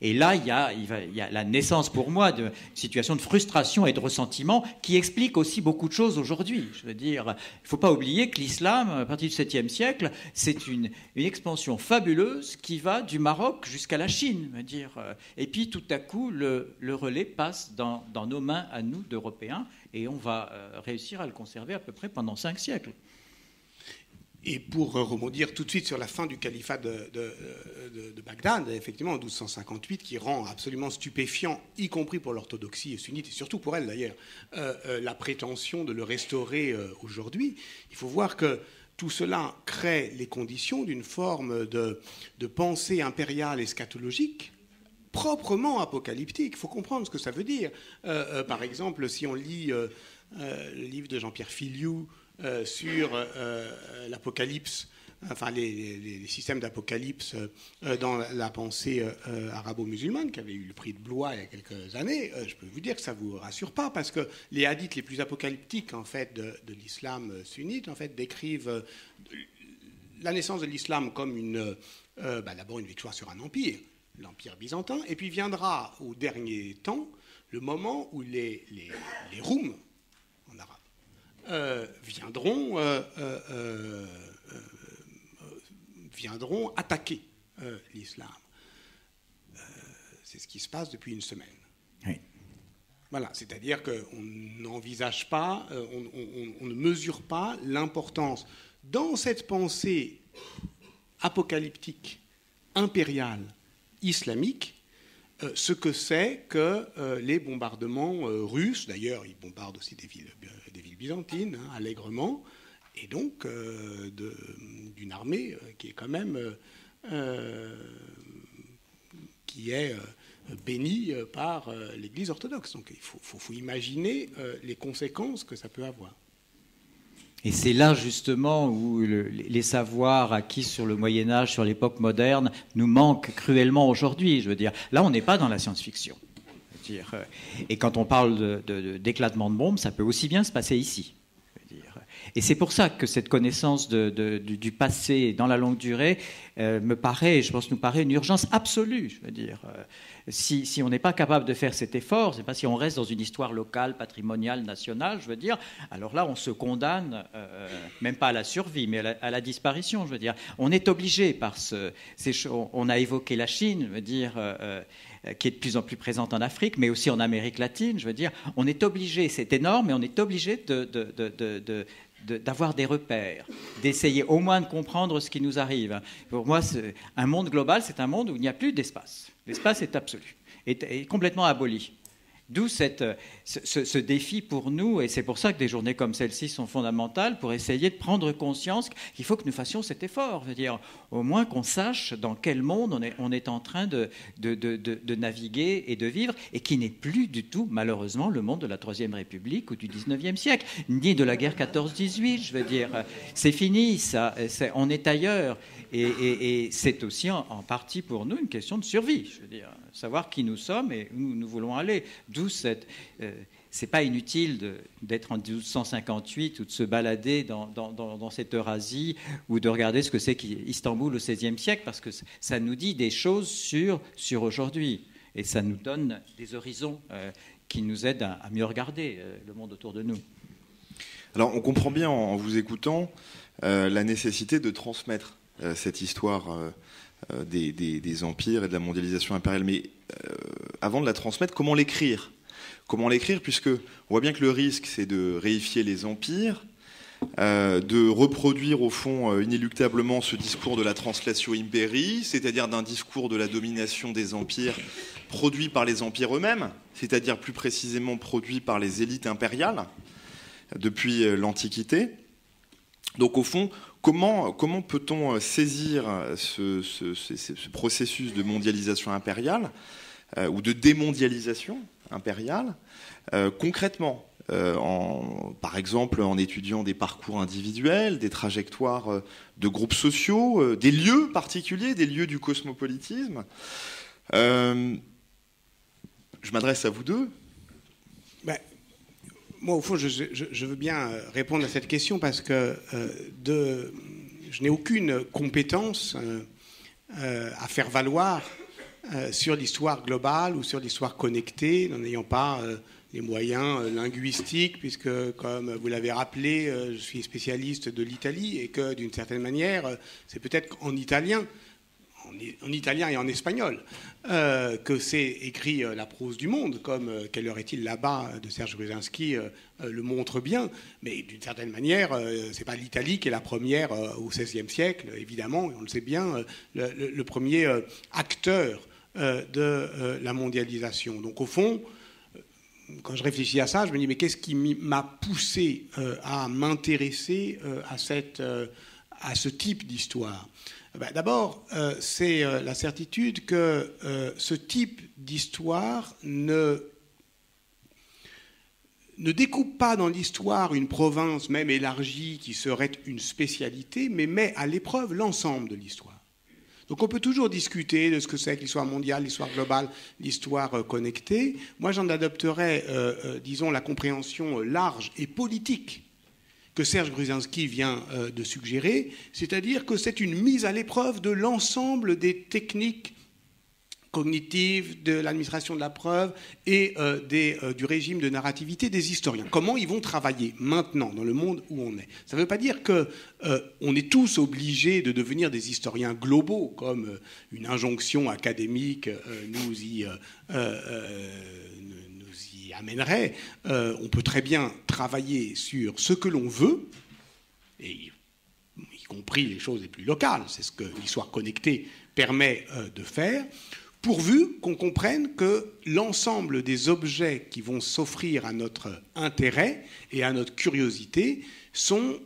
Et là, il y a la naissance pour moi d'une situation de frustration et de ressentiment qui explique aussi beaucoup de choses aujourd'hui. Je veux dire, il ne faut pas oublier que l'islam, à partir du 7e siècle, c'est une expansion fabuleuse qui va du Maroc jusqu'à la Chine. Je veux dire. Et puis tout à coup, le relais passe dans nos mains à nous, d'Européens, et on va réussir à le conserver à peu près pendant 5 siècles.
Et pour rebondir tout de suite sur la fin du califat de Bagdad, effectivement, en 1258, qui rend absolument stupéfiant, y compris pour l'orthodoxie sunnite, et surtout pour elle d'ailleurs, la prétention de le restaurer aujourd'hui, il faut voir que tout cela crée les conditions d'une forme de pensée impériale eschatologique proprement apocalyptique. Il faut comprendre ce que ça veut dire. Par exemple, si on lit le livre de Jean-Pierre Filiou, sur l'Apocalypse, enfin les systèmes d'Apocalypse dans la pensée arabo-musulmane, qui avait eu le prix de Blois il y a quelques années, je peux vous dire que ça ne vous rassure pas, parce que les hadiths les plus apocalyptiques en fait, de l'islam sunnite en fait, décrivent la naissance de l'islam comme d'abord une victoire sur un empire, l'empire byzantin, et puis viendra au dernier temps le moment où les Roums, en arabe, viendront attaquer l'islam. C'est ce qui se passe depuis une semaine.
Oui.
Voilà, c'est-à-dire qu'on n'envisage pas, on ne mesure pas l'importance dans cette pensée apocalyptique, impériale, islamique, ce que c'est que les bombardements russes, d'ailleurs ils bombardent aussi des villes byzantines, allègrement, et donc d'une armée qui est quand même qui est bénie par l'Église orthodoxe. Donc il faut imaginer les conséquences que ça peut avoir.
Et c'est là justement où les savoirs acquis sur le Moyen-Âge, sur l'époque moderne, nous manquent cruellement aujourd'hui. Je veux dire, là, on n'est pas dans la science-fiction. Et quand on parle d'éclatement de bombes, ça peut aussi bien se passer ici. Et c'est pour ça que cette connaissance du passé dans la longue durée nous paraît une urgence absolue. Je veux dire, si on n'est pas capable de faire cet effort, c'est pas si on reste dans une histoire locale, patrimoniale, nationale, je veux dire, alors là, on se condamne, même pas à la survie, mais à la disparition. Je veux dire, on est obligé par on a évoqué la Chine, je veux dire. Qui est de plus en plus présente en Afrique, mais aussi en Amérique latine. Je veux dire, on est obligé, c'est énorme, mais on est obligé d'avoir des repères, d'essayer au moins de comprendre ce qui nous arrive. Pour moi, un monde global, c'est un monde où il n'y a plus d'espace. L'espace est absolu, est complètement aboli. D'où ce défi pour nous, et c'est pour ça que des journées comme celle-ci sont fondamentales, pour essayer de prendre conscience qu'il faut que nous fassions cet effort. Je veux dire, au moins qu'on sache dans quel monde on est en train de naviguer et de vivre, et qui n'est plus du tout, malheureusement, le monde de la Troisième République ou du XIXe siècle, ni de la guerre 14-18, je veux dire. C'est fini, ça. On est ailleurs. Et c'est aussi en partie pour nous une question de survie, je veux dire, savoir qui nous sommes et où nous voulons aller. D'où c'est pas inutile d'être en 1258 ou de se balader dans cette Eurasie ou de regarder ce que c'est qu'Istanbul au XVIe siècle, parce que ça nous dit des choses sur aujourd'hui et ça nous donne des horizons qui nous aident à mieux regarder le monde autour de nous.
Alors on comprend bien en vous écoutant la nécessité de transmettre cette histoire des empires et de la mondialisation impériale. Mais avant de la transmettre, comment l'écrire ? Comment l'écrire, puisque on voit bien que le risque, c'est de réifier les empires, de reproduire au fond inéluctablement ce discours de la translatio imperii, c'est-à-dire d'un discours de la domination des empires produit par les empires eux-mêmes, c'est-à-dire plus précisément produit par les élites impériales depuis l'Antiquité. Donc au fond, comment peut-on saisir ce processus de mondialisation impériale ou de démondialisation impériale concrètement par exemple en étudiant des parcours individuels, des trajectoires de groupes sociaux, des lieux particuliers, des lieux du cosmopolitisme. Je m'adresse à vous deux.
Moi, au fond, je veux bien répondre à cette question parce que je n'ai aucune compétence à faire valoir sur l'histoire globale ou sur l'histoire connectée, n'en ayant pas les moyens linguistiques, puisque, comme vous l'avez rappelé, je suis spécialiste de l'Italie et que, d'une certaine manière, c'est peut-être en italien et en espagnol que c'est écrit la prose du monde, comme Quelle heure est-il là-bas de Serge Gruzinski le montre bien. Mais d'une certaine manière, c'est pas l'Italie qui est la première au XVIe siècle, évidemment, on le sait bien, le premier acteur de la mondialisation. Donc au fond, quand je réfléchis à ça, je me dis mais qu'est-ce qui m'a poussé à m'intéresser à ce type d'histoire? D'abord, c'est la certitude que ce type d'histoire ne découpe pas dans l'histoire une province même élargie qui serait une spécialité, mais met à l'épreuve l'ensemble de l'histoire. Donc on peut toujours discuter de ce que c'est que l'histoire mondiale, l'histoire globale, l'histoire connectée. Moi, j'en adopterais, disons, la compréhension large et politique que Serge Gruzinski vient de suggérer, c'est-à-dire que c'est une mise à l'épreuve de l'ensemble des techniques cognitives, de l'administration de la preuve et du régime de narrativité des historiens. Comment ils vont travailler maintenant dans le monde où on est. Ça ne veut pas dire qu'on est tous obligés de devenir des historiens globaux, comme une injonction académique nous y amènerait. On peut très bien travailler sur ce que l'on veut, et y compris les choses les plus locales, c'est ce que l'histoire connectée permet de faire, pourvu qu'on comprenne que l'ensemble des objets qui vont s'offrir à notre intérêt et à notre curiosité sont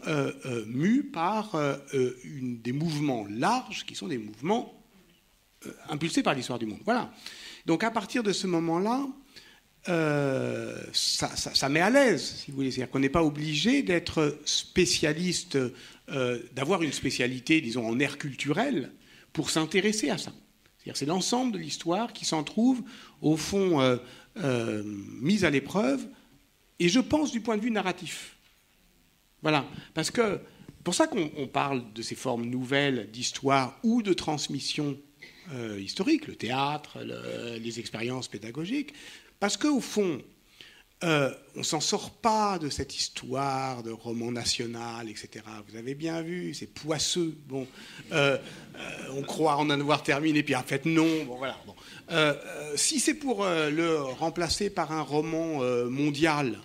mus par des mouvements larges qui sont des mouvements impulsés par l'histoire du monde. Voilà. Donc à partir de ce moment-là, ça met à l'aise, si vous voulez. C'est-à-dire qu'on n'est pas obligé d'être spécialiste, d'avoir une spécialité, disons, en ère culturelle pour s'intéresser à ça. C'est-à-dire c'est l'ensemble de l'histoire qui s'en trouve, au fond, mise à l'épreuve, et je pense du point de vue narratif. Voilà. Parce que, pour ça qu'on parle de ces formes nouvelles d'histoire ou de transmission historique, le théâtre, les expériences pédagogiques, parce qu'au fond, on ne s'en sort pas de cette histoire de roman national, etc. Vous avez bien vu, c'est poisseux. Bon, on croit en avoir terminé, puis en fait non. Bon, voilà. Bon. Si c'est pour le remplacer par un roman mondial,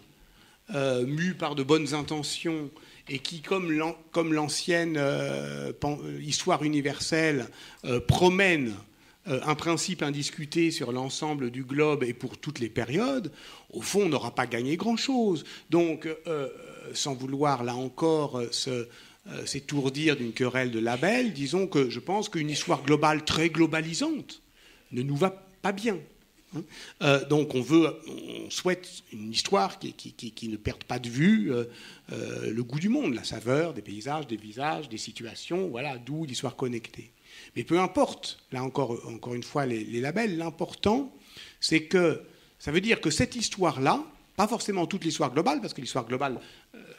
mu par de bonnes intentions, et qui, comme l'ancienne histoire universelle, promène un principe indiscuté sur l'ensemble du globe et pour toutes les périodes, au fond, on n'aura pas gagné grand-chose. Donc, sans vouloir, là encore, s'étourdir d'une querelle de labels, disons que je pense qu'une histoire globale très globalisante ne nous va pas bien. Donc, on souhaite une histoire qui ne perde pas de vue le goût du monde, la saveur des paysages, des visages, des situations, voilà, d'où l'histoire connectée. Mais peu importe, là encore une fois, les labels, l'important, c'est que ça veut dire que cette histoire-là, pas forcément toute l'histoire globale, parce que l'histoire globale,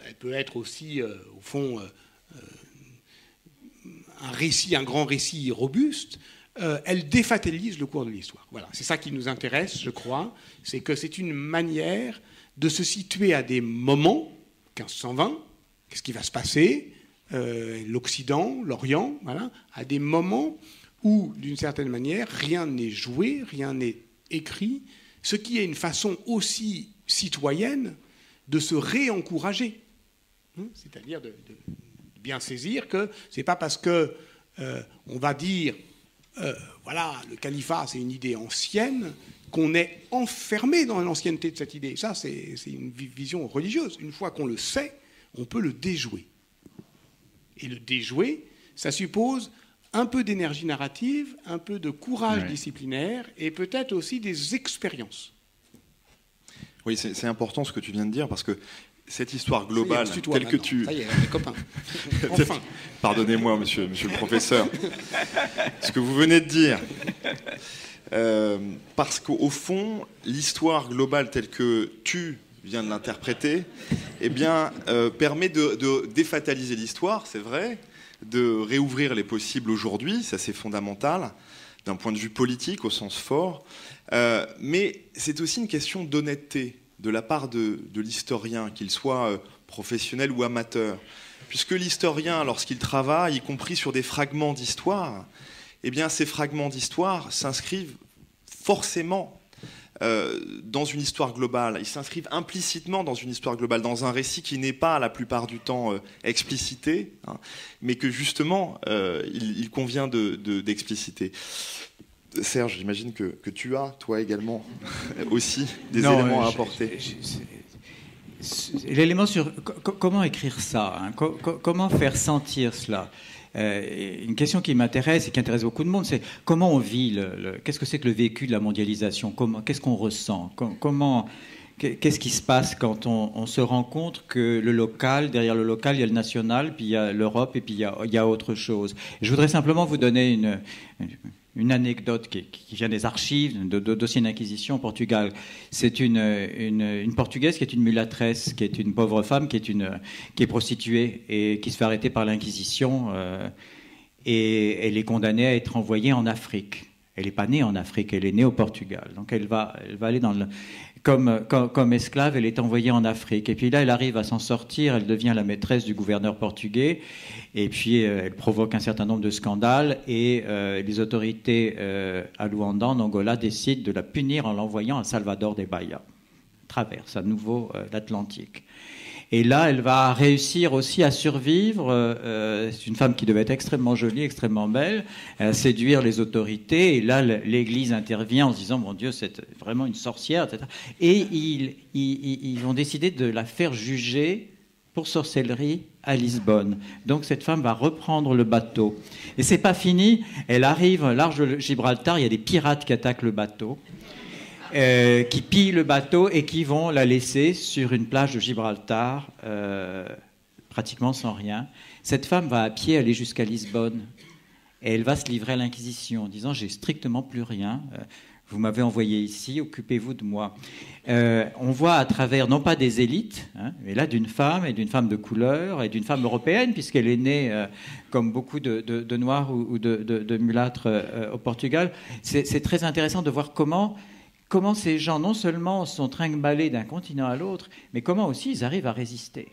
elle peut être aussi, au fond, un grand récit robuste, elle défatalise le cours de l'histoire. Voilà, c'est ça qui nous intéresse, je crois, c'est que c'est une manière de se situer à des moments, 1520, qu'est-ce qui va se passer, l'Occident, l'Orient, voilà, à des moments où, d'une certaine manière, rien n'est joué, rien n'est écrit, ce qui est une façon aussi citoyenne de se réencourager. C'est-à-dire de bien saisir que ce n'est pas parce que on va dire voilà, le califat, c'est une idée ancienne, qu'on est enfermé dans l'ancienneté de cette idée. Ça, c'est une vision religieuse. Une fois qu'on le sait, on peut le déjouer. Et le déjouer, ça suppose un peu d'énergie narrative, un peu de courage disciplinaire et peut-être aussi des expériences.
Oui, c'est important ce que tu viens de dire, parce que cette histoire globale, telle que tu...
Ça y est, les copains. Enfin.
Pardonnez-moi, monsieur le professeur. Ce que vous venez de dire... parce qu'au fond, l'histoire globale telle que tu viens de l'interpréter, eh bien, permet de défataliser l'histoire, c'est vrai, de réouvrir les possibles aujourd'hui, ça c'est fondamental, d'un point de vue politique au sens fort, mais c'est aussi une question d'honnêteté de la part de l'historien, qu'il soit professionnel ou amateur, puisque l'historien, lorsqu'il travaille, y compris sur des fragments d'histoire, eh bien, ces fragments d'histoire s'inscrivent forcément dans une histoire globale. Ils s'inscrivent implicitement dans une histoire globale, dans un récit qui n'est pas la plupart du temps explicité, hein, mais que justement, il convient d'expliciter. Serge, j'imagine que tu as, toi également, aussi des éléments à apporter.
L'élément sur comment écrire ça, hein, comment faire sentir cela. Une question qui m'intéresse et qui intéresse beaucoup de monde, c'est comment on vit, qu'est-ce que c'est que le vécu de la mondialisation, qu'est-ce qu'on ressent, qu'est-ce qui se passe quand on se rend compte que le local, derrière le local, il y a le national, puis il y a l'Europe, et puis il y a autre chose. Je voudrais simplement vous donner une anecdote qui vient des archives, de dossiers d'inquisition au Portugal. C'est une Portugaise qui est une mulâtresse, qui est une pauvre femme, qui est prostituée et qui se fait arrêter par l'Inquisition. Et elle est condamnée à être envoyée en Afrique. Elle n'est pas née en Afrique, elle est née au Portugal. Donc elle va aller comme esclave, elle est envoyée en Afrique. Et puis là, elle arrive à s'en sortir, elle devient la maîtresse du gouverneur portugais. Et puis, elle provoque un certain nombre de scandales. Et les autorités à Luanda, en Angola, décident de la punir en l'envoyant à Salvador de Bahia. Traverse à nouveau l'Atlantique. Et là, elle va réussir aussi à survivre. C'est une femme qui devait être extrêmement jolie, extrêmement belle, à séduire les autorités. Et là, l'Église intervient en se disant, mon Dieu, c'est vraiment une sorcière, etc. Et ils vont décider de la faire juger pour sorcellerie à Lisbonne. Donc cette femme va reprendre le bateau. Et c'est pas fini. Elle arrive au large de Gibraltar. Il y a des pirates qui attaquent le bateau. Qui pillent le bateau et qui vont la laisser sur une plage de Gibraltar, pratiquement sans rien. Cette femme va à pied aller jusqu'à Lisbonne et elle va se livrer à l'Inquisition en disant « j'ai strictement plus rien, vous m'avez envoyé ici, occupez-vous de moi ». On voit à travers, non pas des élites, hein, mais là d'une femme, et d'une femme de couleur, et d'une femme européenne, puisqu'elle est née, comme beaucoup de Noirs ou de mulâtres au Portugal. C'est très intéressant de voir comment ces gens, non seulement sont trinqueballés d'un continent à l'autre, mais comment aussi ils arrivent à résister.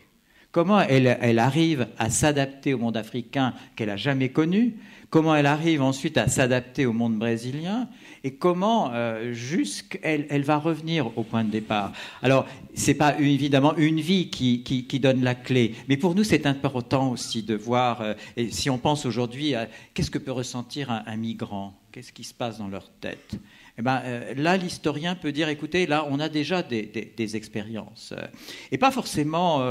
Comment elle arrive à s'adapter au monde africain qu'elle n'a jamais connu, comment elle arrive ensuite à s'adapter au monde brésilien, et comment elle va revenir au point de départ. Alors, ce n'est pas évidemment une vie qui donne la clé, mais pour nous, c'est important aussi de voir, et si on pense aujourd'hui à qu'est-ce que peut ressentir un migrant, qu'est-ce qui se passe dans leur tête. Eh ben, là, l'historien peut dire, écoutez, là, on a déjà des expériences. Et pas forcément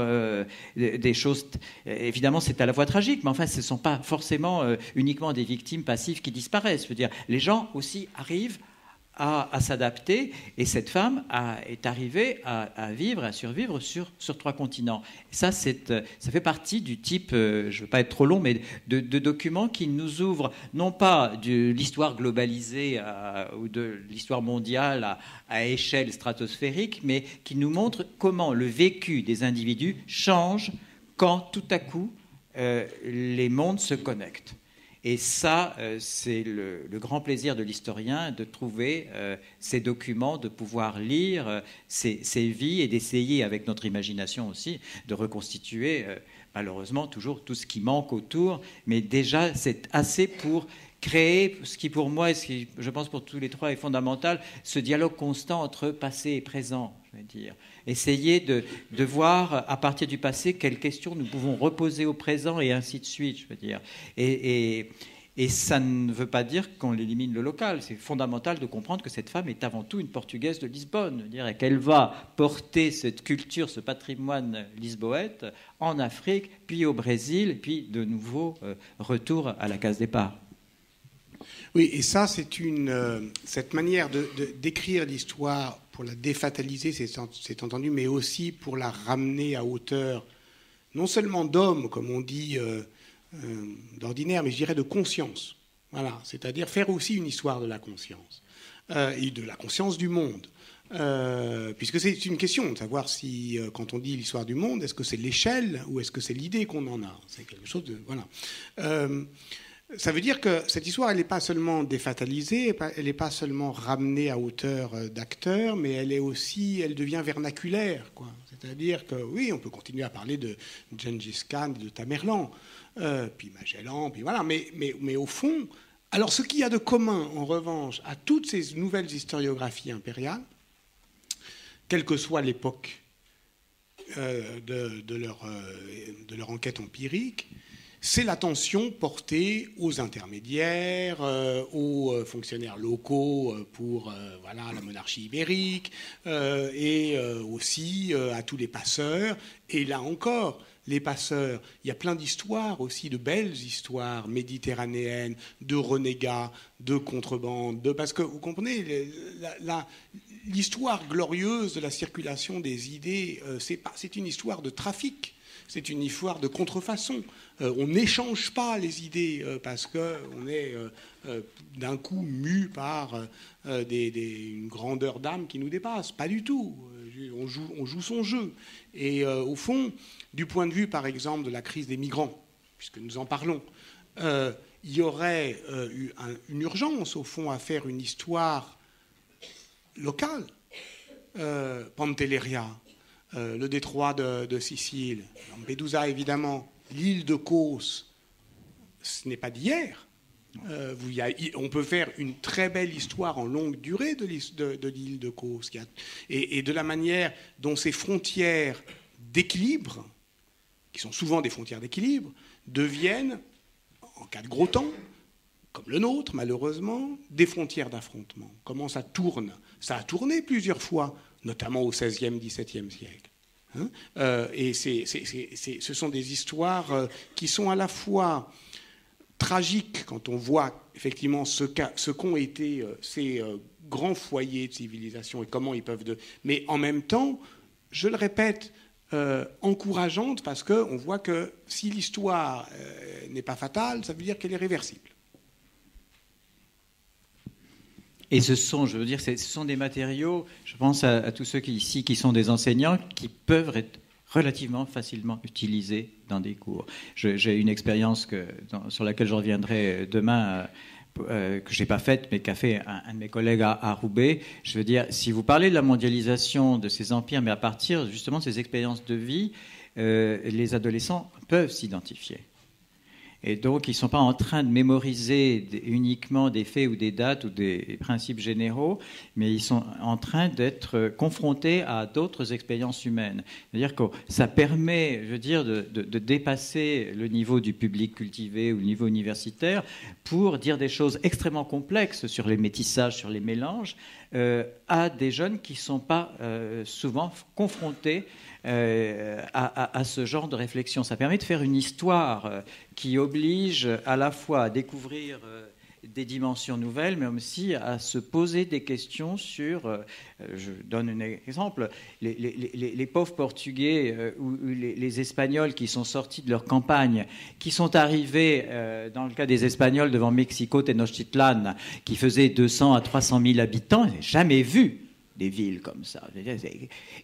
des choses... Évidemment, c'est à la fois tragique, mais enfin, ce ne sont pas forcément uniquement des victimes passives qui disparaissent. Je veux dire, les gens aussi arrivent à s'adapter, et cette femme est arrivée à vivre, à survivre sur 3 continents. Et ça fait partie du type, je ne veux pas être trop long, mais de documents qui nous ouvrent non pas de l'histoire globalisée ou de l'histoire mondiale à échelle stratosphérique, mais qui nous montrent comment le vécu des individus change quand tout à coup les mondes se connectent. Et ça, c'est le grand plaisir de l'historien, de trouver ces documents, de pouvoir lire ces vies et d'essayer, avec notre imagination aussi, de reconstituer, malheureusement, toujours tout ce qui manque autour. Mais déjà, c'est assez pour créer ce qui, pour moi, et ce qui, je pense, pour tous les 3 est fondamental, ce dialogue constant entre passé et présent, je veux dire. Essayer de voir, à partir du passé, quelles questions nous pouvons reposer au présent, et ainsi de suite, je veux dire. Et Et ça ne veut pas dire qu'on élimine le local. C'est fondamental de comprendre que cette femme est avant tout une Portugaise de Lisbonne, et qu'elle va porter cette culture, ce patrimoine lisboète en Afrique, puis au Brésil, puis de nouveau retour à la case départ.
Oui, et ça, cette manière d'écrire l'histoire pour la défataliser, c'est entendu, mais aussi pour la ramener à hauteur, non seulement d'hommes, comme on dit d'ordinaire, mais je dirais de conscience. Voilà, c'est-à-dire faire aussi une histoire de la conscience et de la conscience du monde. Puisque c'est une question de savoir si, quand on dit l'histoire du monde, est-ce que c'est l'échelle ou est-ce que c'est l'idée qu'on en a. C'est quelque chose de... Voilà. Ça veut dire que cette histoire, elle n'est pas seulement défatalisée, elle n'est pas seulement ramenée à hauteur d'acteurs, mais elle devient vernaculaire, quoi. C'est-à-dire que, oui, on peut continuer à parler de Gengis Khan, de Tamerlan, puis Magellan, puis voilà, mais au fond, alors ce qu'il y a de commun, en revanche, à toutes ces nouvelles historiographies impériales, quelle que soit l'époque de leur enquête empirique, c'est l'attention portée aux intermédiaires, aux fonctionnaires locaux pour la monarchie ibérique, et aussi à tous les passeurs. Et là encore, les passeurs, il y a plein d'histoires aussi, de belles histoires méditerranéennes, de renégats, de contrebande, parce que vous comprenez, l'histoire glorieuse de la circulation des idées, c'est une histoire de trafic. C'est une histoire de contrefaçon. On n'échange pas les idées parce qu'on est d'un coup mu par une grandeur d'âme qui nous dépasse. Pas du tout. On joue son jeu. Et au fond, du point de vue, par exemple, de la crise des migrants, puisque nous en parlons, il y aurait une urgence, au fond, à faire une histoire locale. Pantelleria, le détroit de Sicile, Lampedusa évidemment, l'île de Kos, ce n'est pas d'hier. On peut faire une très belle histoire en longue durée de l'île de Kos, et de la manière dont ces frontières d'équilibre, qui sont souvent des frontières d'équilibre, deviennent, en cas de gros temps, comme le nôtre malheureusement, des frontières d'affrontement. Comment ça tourne ? Ça a tourné plusieurs fois, notamment au XVIe, XVIIe siècle. Et ce sont des histoires qui sont à la fois tragiques quand on voit effectivement ce qu'ont été ces grands foyers de civilisation et comment ils peuvent... Mais en même temps, je le répète, encourageantes parce qu'on voit que si l'histoire n'est pas fatale, ça veut dire qu'elle est réversible.
Et ce sont des matériaux, je pense à tous ceux ici qui sont des enseignants, qui peuvent être relativement facilement utilisés dans des cours. J'ai une expérience sur laquelle je reviendrai demain, que je n'ai pas faite, mais qu'a fait un de mes collègues à Roubaix. Je veux dire, si vous parlez de la mondialisation de ces empires, mais à partir justement de ces expériences de vie, les adolescents peuvent s'identifier. Et donc, ils ne sont pas en train de mémoriser uniquement des faits ou des dates ou des principes généraux, mais ils sont en train d'être confrontés à d'autres expériences humaines. C'est-à-dire que ça permet, je veux dire, de dépasser le niveau du public cultivé ou le niveau universitaire pour dire des choses extrêmement complexes sur les métissages, sur les mélanges, à des jeunes qui ne sont pas souvent confrontés à ce genre de réflexion. Ça permet de faire une histoire qui oblige à la fois à découvrir des dimensions nouvelles, mais aussi à se poser des questions sur... je donne un exemple. Les pauvres Portugais ou les Espagnols qui sont sortis de leur campagne, qui sont arrivés, dans le cas des Espagnols, devant Mexico, Tenochtitlan, qui faisait 200 à 300 000 habitants, ils n'avaient jamais vu des villes comme ça.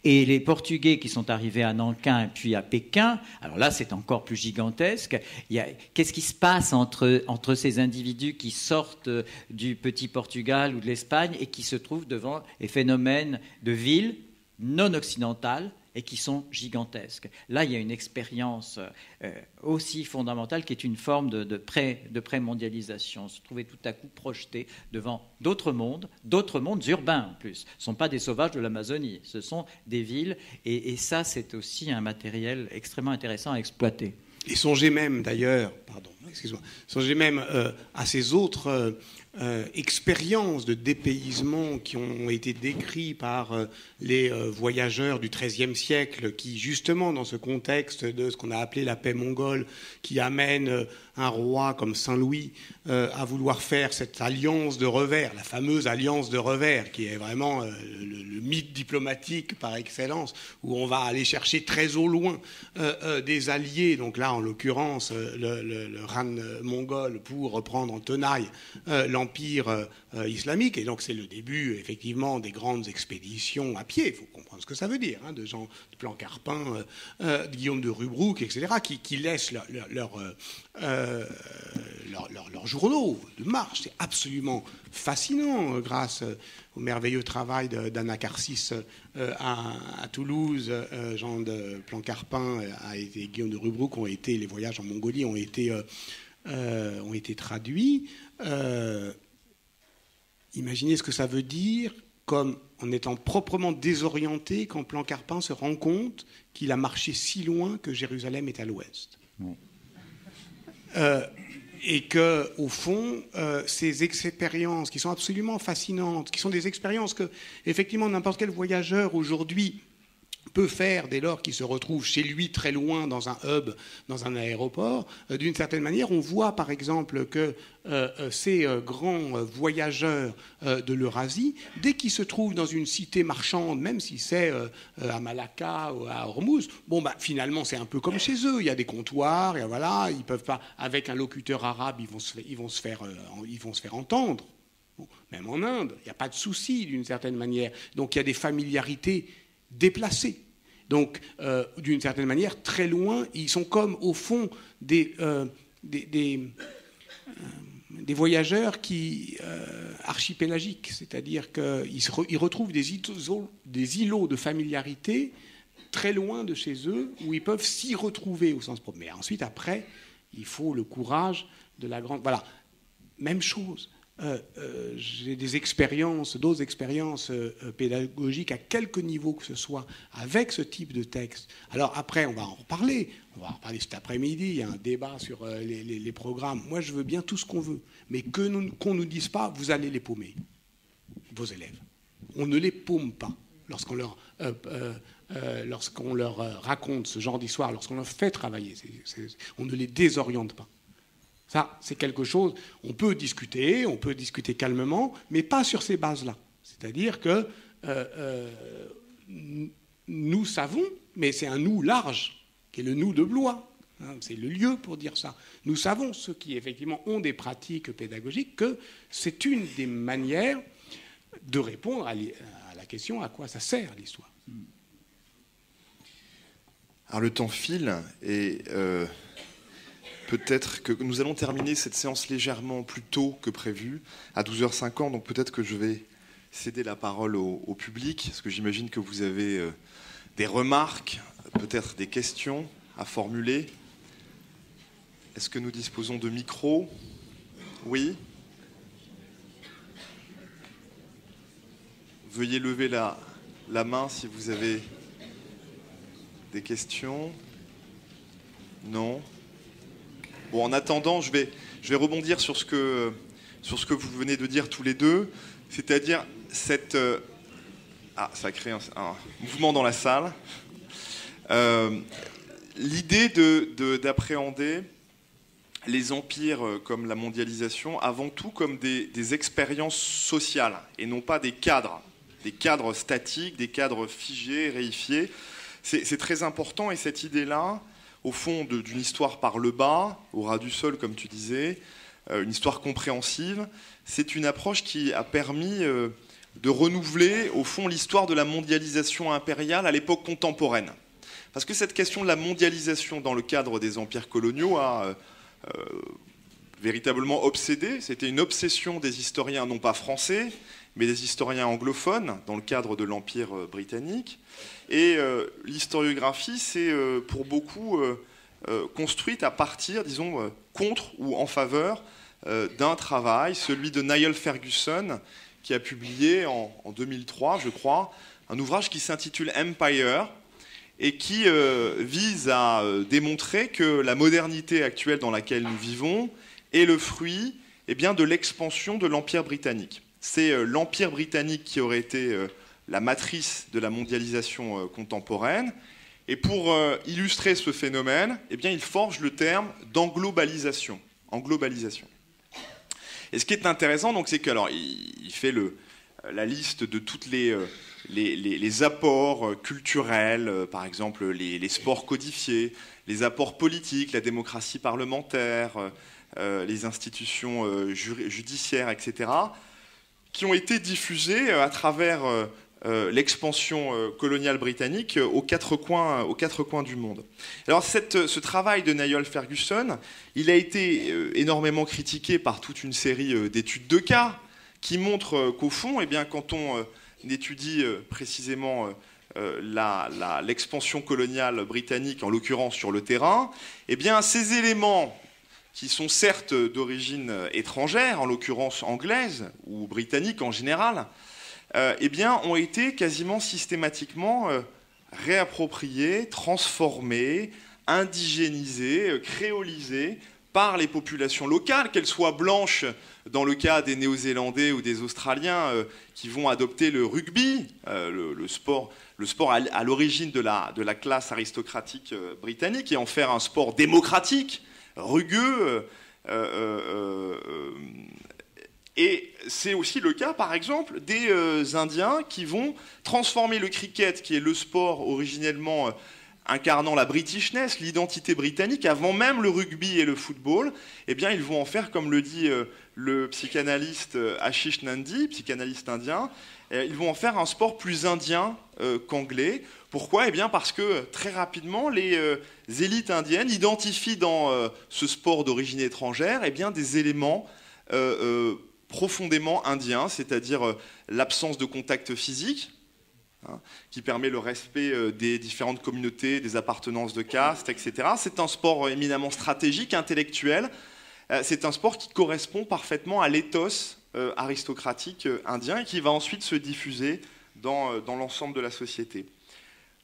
Et les Portugais qui sont arrivés à Nankin puis à Pékin, alors là c'est encore plus gigantesque. Qu'est-ce qui se passe entre ces individus qui sortent du petit Portugal ou de l'Espagne et qui se trouvent devant les phénomènes de villes non occidentales et qui sont gigantesques. Là, il y a une expérience aussi fondamentale qui est une forme de pré-mondialisation. Se trouver tout à coup projeté devant d'autres mondes urbains en plus. Ce ne sont pas des sauvages de l'Amazonie, ce sont des villes. Et ça, c'est aussi un matériel extrêmement intéressant à exploiter.
Et songez même d'ailleurs, songez même à ces autres expériences de dépaysement qui ont été décrites par les voyageurs du XIIIe siècle, qui justement dans ce contexte de ce qu'on a appelé la paix mongole, qui amène un roi comme Saint-Louis à vouloir faire cette alliance de revers, la fameuse alliance de revers, qui est vraiment le mythe diplomatique par excellence, où on va aller chercher très au loin des alliés, donc là en l'occurrence le Khan mongol, pour reprendre en tenaille l'empire islamique. Et donc c'est le début effectivement des grandes expéditions à pied, il faut comprendre ce que ça veut dire, de Jean de Plancarpin, de Guillaume de Rubruck, etc., qui laissent leurs journaux de marche. C'est absolument fascinant, grâce au merveilleux travail d'Anacarsis à Toulouse. Jean de Plancarpin et Guillaume de Rubruck les voyages en Mongolie ont été traduits. Imaginez ce que ça veut dire, comme en étant proprement désorienté, quand Plancarpin se rend compte qu'il a marché si loin que Jérusalem est à l'ouest. Oui. Et que, au fond, ces expériences qui sont absolument fascinantes, qui sont des expériences que, effectivement, n'importe quel voyageur aujourd'hui peut faire dès lors qu'il se retrouve chez lui très loin dans un hub, dans un aéroport, d'une certaine manière, on voit par exemple que ces grands voyageurs de l'Eurasie, dès qu'ils se trouvent dans une cité marchande, même si c'est à Malacca ou à Hormuz, finalement c'est un peu comme chez eux, il y a des comptoirs, et voilà, ils peuvent pas, avec un locuteur arabe, ils vont se faire entendre. Bon, même en Inde, il n'y a pas de souci d'une certaine manière. Donc il y a des familiarités déplacés. Donc, d'une certaine manière, très loin, ils sont comme, au fond, des voyageurs archipélagiques, c'est-à-dire qu'ils retrouvent des îlots de familiarité très loin de chez eux, où ils peuvent s'y retrouver au sens propre. Mais ensuite, après, il faut le courage de la grande... Voilà, même chose. J'ai d'autres expériences pédagogiques à quelque niveau que ce soit avec ce type de texte. Alors après, on va en reparler cet après-midi, il y a un débat sur les programmes. Moi, je veux bien tout ce qu'on veut, mais qu'on nous dise pas, vous allez les paumer, vos élèves. On ne les paume pas lorsqu'on leur raconte ce genre d'histoire, lorsqu'on leur fait travailler. On ne les désoriente pas. Ça, c'est quelque chose, on peut discuter calmement, mais pas sur ces bases-là. C'est-à-dire que nous savons, mais c'est un nous large, qui est le nous de Blois. C'est le lieu pour dire ça. Nous savons, ceux qui effectivement ont des pratiques pédagogiques, que c'est une des manières de répondre à la question à quoi ça sert l'histoire.
Alors le temps file et... peut-être que nous allons terminer cette séance légèrement plus tôt que prévu, à 12h50, donc peut-être que je vais céder la parole au public, parce que j'imagine que vous avez des remarques, peut-être des questions à formuler. Est-ce que nous disposons de micros ? Oui ? Veuillez lever la main si vous avez des questions. Non ? Bon, en attendant, je vais rebondir sur ce que vous venez de dire tous les deux, c'est-à-dire cette... ça crée un mouvement dans la salle. L'idée d'appréhender les empires comme la mondialisation, avant tout comme des expériences sociales, et non pas des cadres statiques, des cadres figés, réifiés. C'est très important, et cette idée-là, au fond d'une histoire par le bas, au ras du sol, comme tu disais, une histoire compréhensive, c'est une approche qui a permis de renouveler, au fond, l'histoire de la mondialisation impériale à l'époque contemporaine. Parce que cette question de la mondialisation dans le cadre des empires coloniaux a véritablement obsédé. C'était une obsession des historiens, non pas français, mais des historiens anglophones, dans le cadre de l'Empire britannique. Et l'historiographie, c'est pour beaucoup construite à partir, disons, contre ou en faveur d'un travail, celui de Niall Ferguson, qui a publié en 2003, je crois, un ouvrage qui s'intitule Empire, et qui vise à démontrer que la modernité actuelle dans laquelle nous vivons est le fruit de l'expansion de l'Empire britannique. C'est l'Empire britannique qui aurait été la matrice de la mondialisation contemporaine. Et pour illustrer ce phénomène, il forge le terme d'englobalisation. Englobalisation. Et ce qui est intéressant, donc, c'est qu'il fait la liste de toutes les apports culturels, par exemple les sports codifiés, les apports politiques, la démocratie parlementaire, les institutions judiciaires, etc., qui ont été diffusés à travers l'expansion coloniale britannique aux quatre coins du monde. Alors ce travail de Niall Ferguson, il a été énormément critiqué par toute une série d'études de cas qui montrent qu'au fond, quand on étudie précisément l'expansion coloniale britannique, en l'occurrence sur le terrain, ces éléments qui sont certes d'origine étrangère, en l'occurrence anglaise ou britannique en général, ont été quasiment systématiquement réappropriés, transformés, indigénisés, créolisés par les populations locales, qu'elles soient blanches dans le cas des Néo-Zélandais ou des Australiens qui vont adopter le rugby, le sport à l'origine de la classe aristocratique britannique, et en faire un sport démocratique, rugueux. Et c'est aussi le cas, par exemple, des Indiens qui vont transformer le cricket, qui est le sport originellement incarnant la Britishness, l'identité britannique, avant même le rugby et le football. Ils vont en faire, comme le dit le psychanalyste Ashish Nandy, psychanalyste indien, ils vont en faire un sport plus indien qu'anglais. Pourquoi ? Parce que très rapidement, les élites indiennes identifient dans ce sport d'origine étrangère des éléments profondément indiens, c'est-à-dire l'absence de contact physique, qui permet le respect des différentes communautés, des appartenances de caste, etc. C'est un sport éminemment stratégique, intellectuel. C'est un sport qui correspond parfaitement à l'éthos aristocratique indien et qui va ensuite se diffuser dans l'ensemble de la société.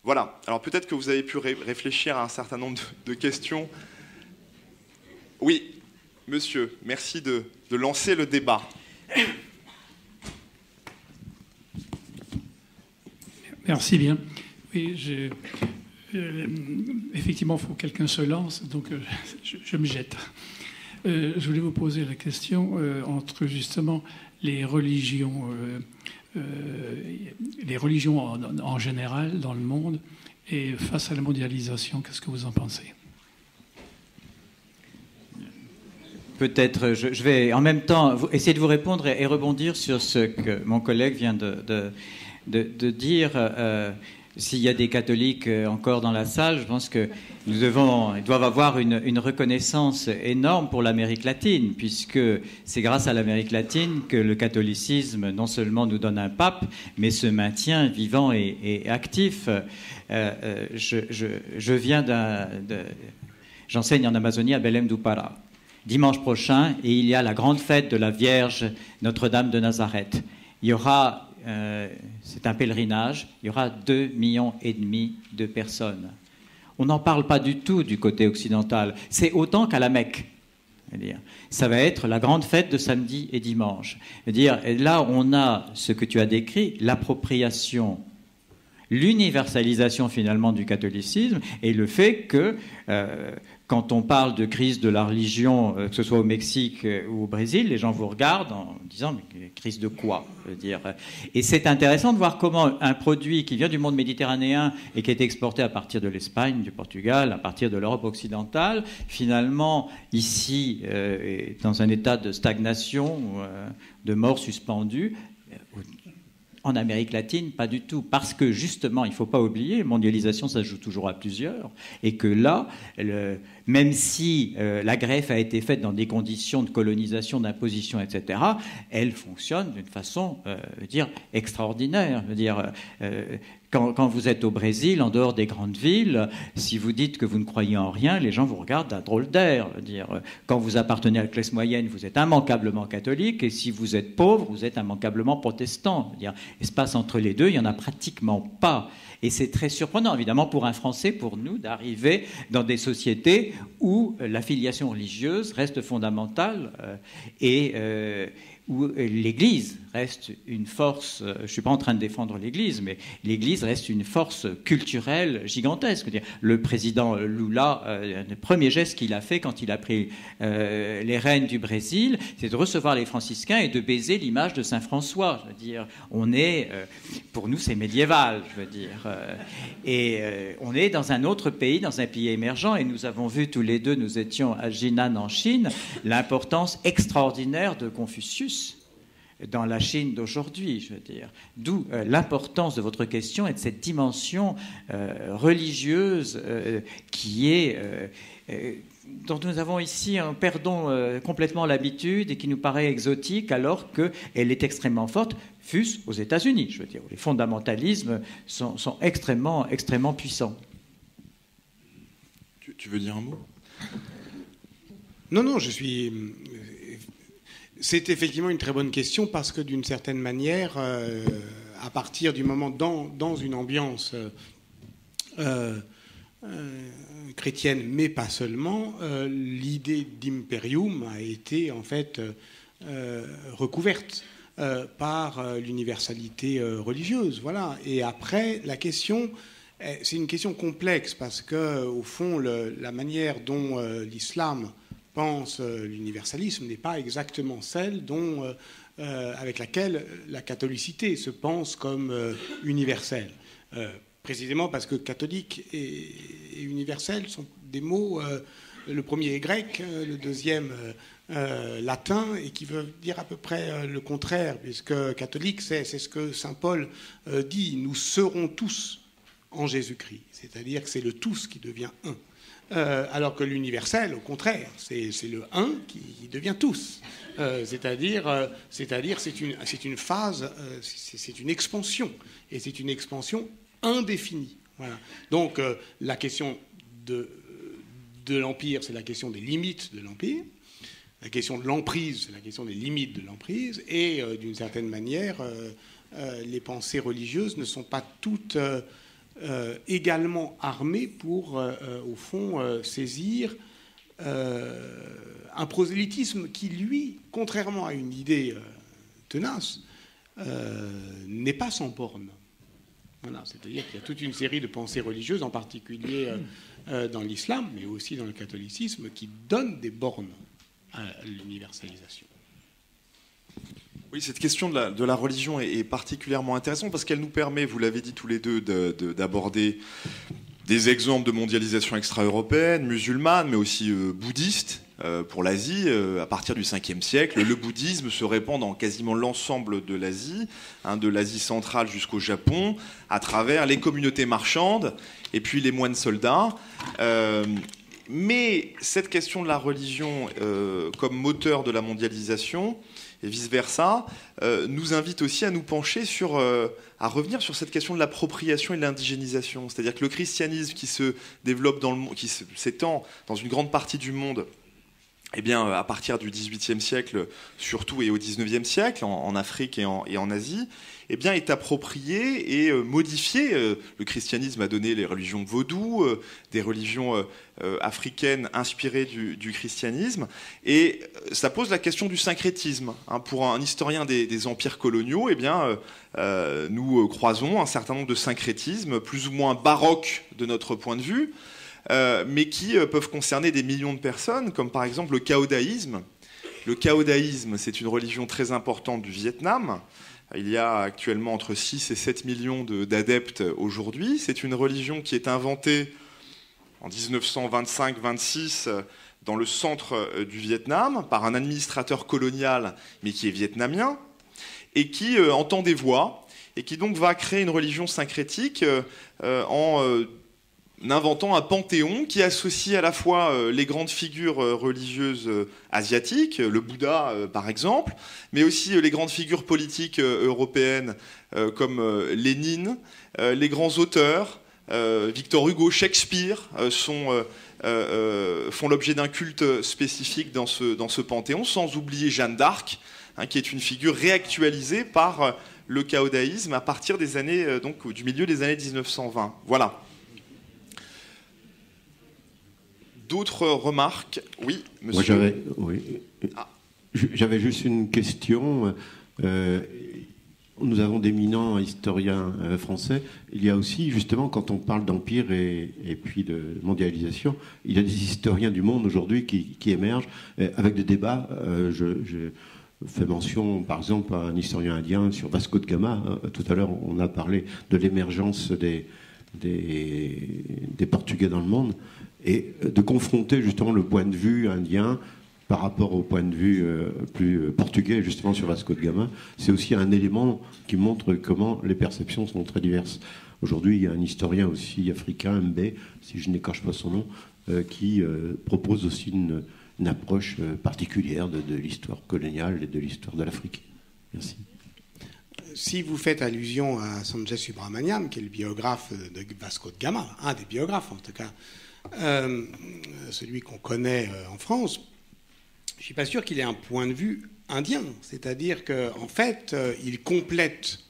Voilà. Alors peut-être que vous avez pu réfléchir à un certain nombre de questions. Oui, monsieur, merci de lancer le débat.
Merci bien. Oui, effectivement, il faut que quelqu'un se lance, donc je me jette. Je voulais vous poser la question entre justement les religions en général dans le monde et face à la mondialisation. Qu'est-ce que vous en pensez ?
Peut-être, je vais en même temps essayer de vous répondre et rebondir sur ce que mon collègue vient de dire. S'il y a des catholiques encore dans la salle, je pense qu'ils doivent avoir une reconnaissance énorme pour l'Amérique latine, puisque c'est grâce à l'Amérique latine que le catholicisme non seulement nous donne un pape, mais se maintient vivant et actif. J'enseigne en Amazonie à Belém do Pará. Dimanche prochain, et il y a la grande fête de la Vierge Notre-Dame de Nazareth. Il y aura c'est un pèlerinage, il y aura 2,5 millions de personnes. On n'en parle pas du tout du côté occidental. C'est autant qu'à la Mecque. Ça va être la grande fête de samedi et dimanche. Là, on a ce que tu as décrit, l'appropriation, l'universalisation finalement du catholicisme et le fait que quand on parle de crise de la religion, que ce soit au Mexique ou au Brésil, les gens vous regardent en disant « mais crise de quoi ?» Et c'est intéressant de voir comment un produit qui vient du monde méditerranéen et qui est exporté à partir de l'Espagne, du Portugal, à partir de l'Europe occidentale, finalement, ici, est dans un état de stagnation, de mort suspendue. En Amérique latine, pas du tout. Parce que, justement, il ne faut pas oublier, mondialisation, ça se joue toujours à plusieurs. Et que là, même si la greffe a été faite dans des conditions de colonisation, d'imposition, etc., elle fonctionne d'une façon, extraordinaire. quand vous êtes au Brésil, en dehors des grandes villes, si vous dites que vous ne croyez en rien, les gens vous regardent d'un drôle d'air. Quand vous appartenez à la classe moyenne, vous êtes immanquablement catholique, et si vous êtes pauvre, vous êtes immanquablement protestant. Espace entre les deux, il n'y en a pratiquement pas. Et c'est très surprenant, évidemment, pour un Français, pour nous, d'arriver dans des sociétés où la filiation religieuse reste fondamentale et où l'Église reste une force, je ne suis pas en train de défendre l'Église, mais l'Église reste une force culturelle gigantesque. Le président Lula, le premier geste qu'il a fait quand il a pris les rênes du Brésil, c'est de recevoir les franciscains et de baiser l'image de Saint François. Je veux dire, on est, pour nous, c'est médiéval, je veux dire. On est dans un autre pays, dans un pays émergent, et nous avons vu tous les deux, nous étions à Jinan en Chine, l'importance extraordinaire de Confucius dans la Chine d'aujourd'hui, je veux dire. D'où l'importance de votre question et de cette dimension religieuse qui est... dont nous avons ici, perdons complètement l'habitude et qui nous paraît exotique alors qu'elle est extrêmement forte, fût-ce aux États-Unis, je veux dire, où les fondamentalismes sont extrêmement, extrêmement puissants.
Tu veux dire un mot ?
Non, je suis... C'est effectivement une très bonne question parce que d'une certaine manière, à partir du moment dans une ambiance chrétienne, mais pas seulement, l'idée d'impérium a été en fait recouverte par l'universalité religieuse. Voilà. Et après, la question, c'est une question complexe parce que au fond, la manière dont l'islam pense l'universalisme n'est pas exactement celle avec laquelle la catholicité se pense comme universelle. Précisément parce que catholique et universel sont des mots, le premier est grec, le deuxième latin, et qui veut dire à peu près le contraire, puisque catholique, c'est ce que saint Paul dit, nous serons tous en Jésus-Christ, c'est-à-dire que c'est le tous qui devient un. Alors que l'universel, au contraire, c'est le un qui devient tous. C'est-à-dire, c'est une phase, c'est une expansion, et c'est une expansion indéfinie. Voilà. Donc, la question de l'empire, c'est la question des limites de l'empire. La question de l'emprise, c'est la question des limites de l'emprise. Et d'une certaine manière, les pensées religieuses ne sont pas toutes également armées pour, au fond, saisir un prosélytisme qui, lui, contrairement à une idée tenace, n'est pas sans borne. Voilà, c'est-à-dire qu'il y a toute une série de pensées religieuses, en particulier dans l'islam, mais aussi dans le catholicisme, qui donnent des bornes à l'universalisation.
Oui, cette question de la religion est particulièrement intéressante parce qu'elle nous permet, vous l'avez dit tous les deux, d'aborder des exemples de mondialisation extra-européenne, musulmane, mais aussi bouddhiste. Pour l'Asie, à partir du 5e siècle, le bouddhisme se répand dans quasiment l'ensemble de l'Asie, de l'Asie centrale jusqu'au Japon, à travers les communautés marchandes et puis les moines soldats. Mais cette question de la religion comme moteur de la mondialisation et vice-versa nous invite aussi à nous pencher à revenir sur cette question de l'appropriation et de l'indigénisation. C'est-à-dire que le christianisme qui se développe dans le monde, qui s'étend dans une grande partie du monde, eh bien, à partir du XVIIIe siècle surtout et au XIXe siècle, en Afrique et en Asie, eh bien, est approprié et modifié. Le christianisme a donné les religions vaudou, des religions africaines inspirées du christianisme, et ça pose la question du syncrétisme. Pour un historien des empires coloniaux, eh bien, nous croisons un certain nombre de syncrétismes, plus ou moins baroques de notre point de vue, mais qui peuvent concerner des millions de personnes, comme par exemple le caodaïsme. Le caodaïsme, c'est une religion très importante du Vietnam. Il y a actuellement entre 6 et 7 millions d'adeptes aujourd'hui. C'est une religion qui est inventée en 1925-26 dans le centre du Vietnam par un administrateur colonial, mais qui est vietnamien, et qui entend des voix, et qui donc va créer une religion syncrétique en inventant un panthéon qui associe à la fois les grandes figures religieuses asiatiques, le Bouddha par exemple, mais aussi les grandes figures politiques européennes comme Lénine, les grands auteurs, Victor Hugo, Shakespeare, font l'objet d'un culte spécifique dans ce panthéon, sans oublier Jeanne d'Arc, qui est une figure réactualisée par le caodaïsme à partir des années, du milieu des années 1920. Voilà. D'autres remarques? Oui, monsieur.
J'avais juste une question. Nous avons d'éminents historiens français. Il y a aussi, justement, quand on parle d'empire et puis de mondialisation, il y a des historiens du monde aujourd'hui qui émergent avec des débats. Je fais mention, par exemple, à un historien indien sur Vasco de Gama. Tout à l'heure, on a parlé de l'émergence des Portugais dans le monde, et de confronter justement le point de vue indien par rapport au point de vue plus portugais, justement sur Vasco de Gama. C'est aussi un élément qui montre comment les perceptions sont très diverses. Aujourd'hui, il y a un historien aussi africain, Mbé, si je n'écorche pas son nom, qui propose aussi une approche particulière de l'histoire coloniale et de l'histoire de l'Afrique. Merci.
Si vous faites allusion à Sanjay Subrahmanyam, qui est le biographe de Vasco de Gama, un des biographes en tout cas, celui qu'on connaît en France, je ne suis pas sûr qu'il ait un point de vue indien. C'est-à-dire qu'en fait, il complète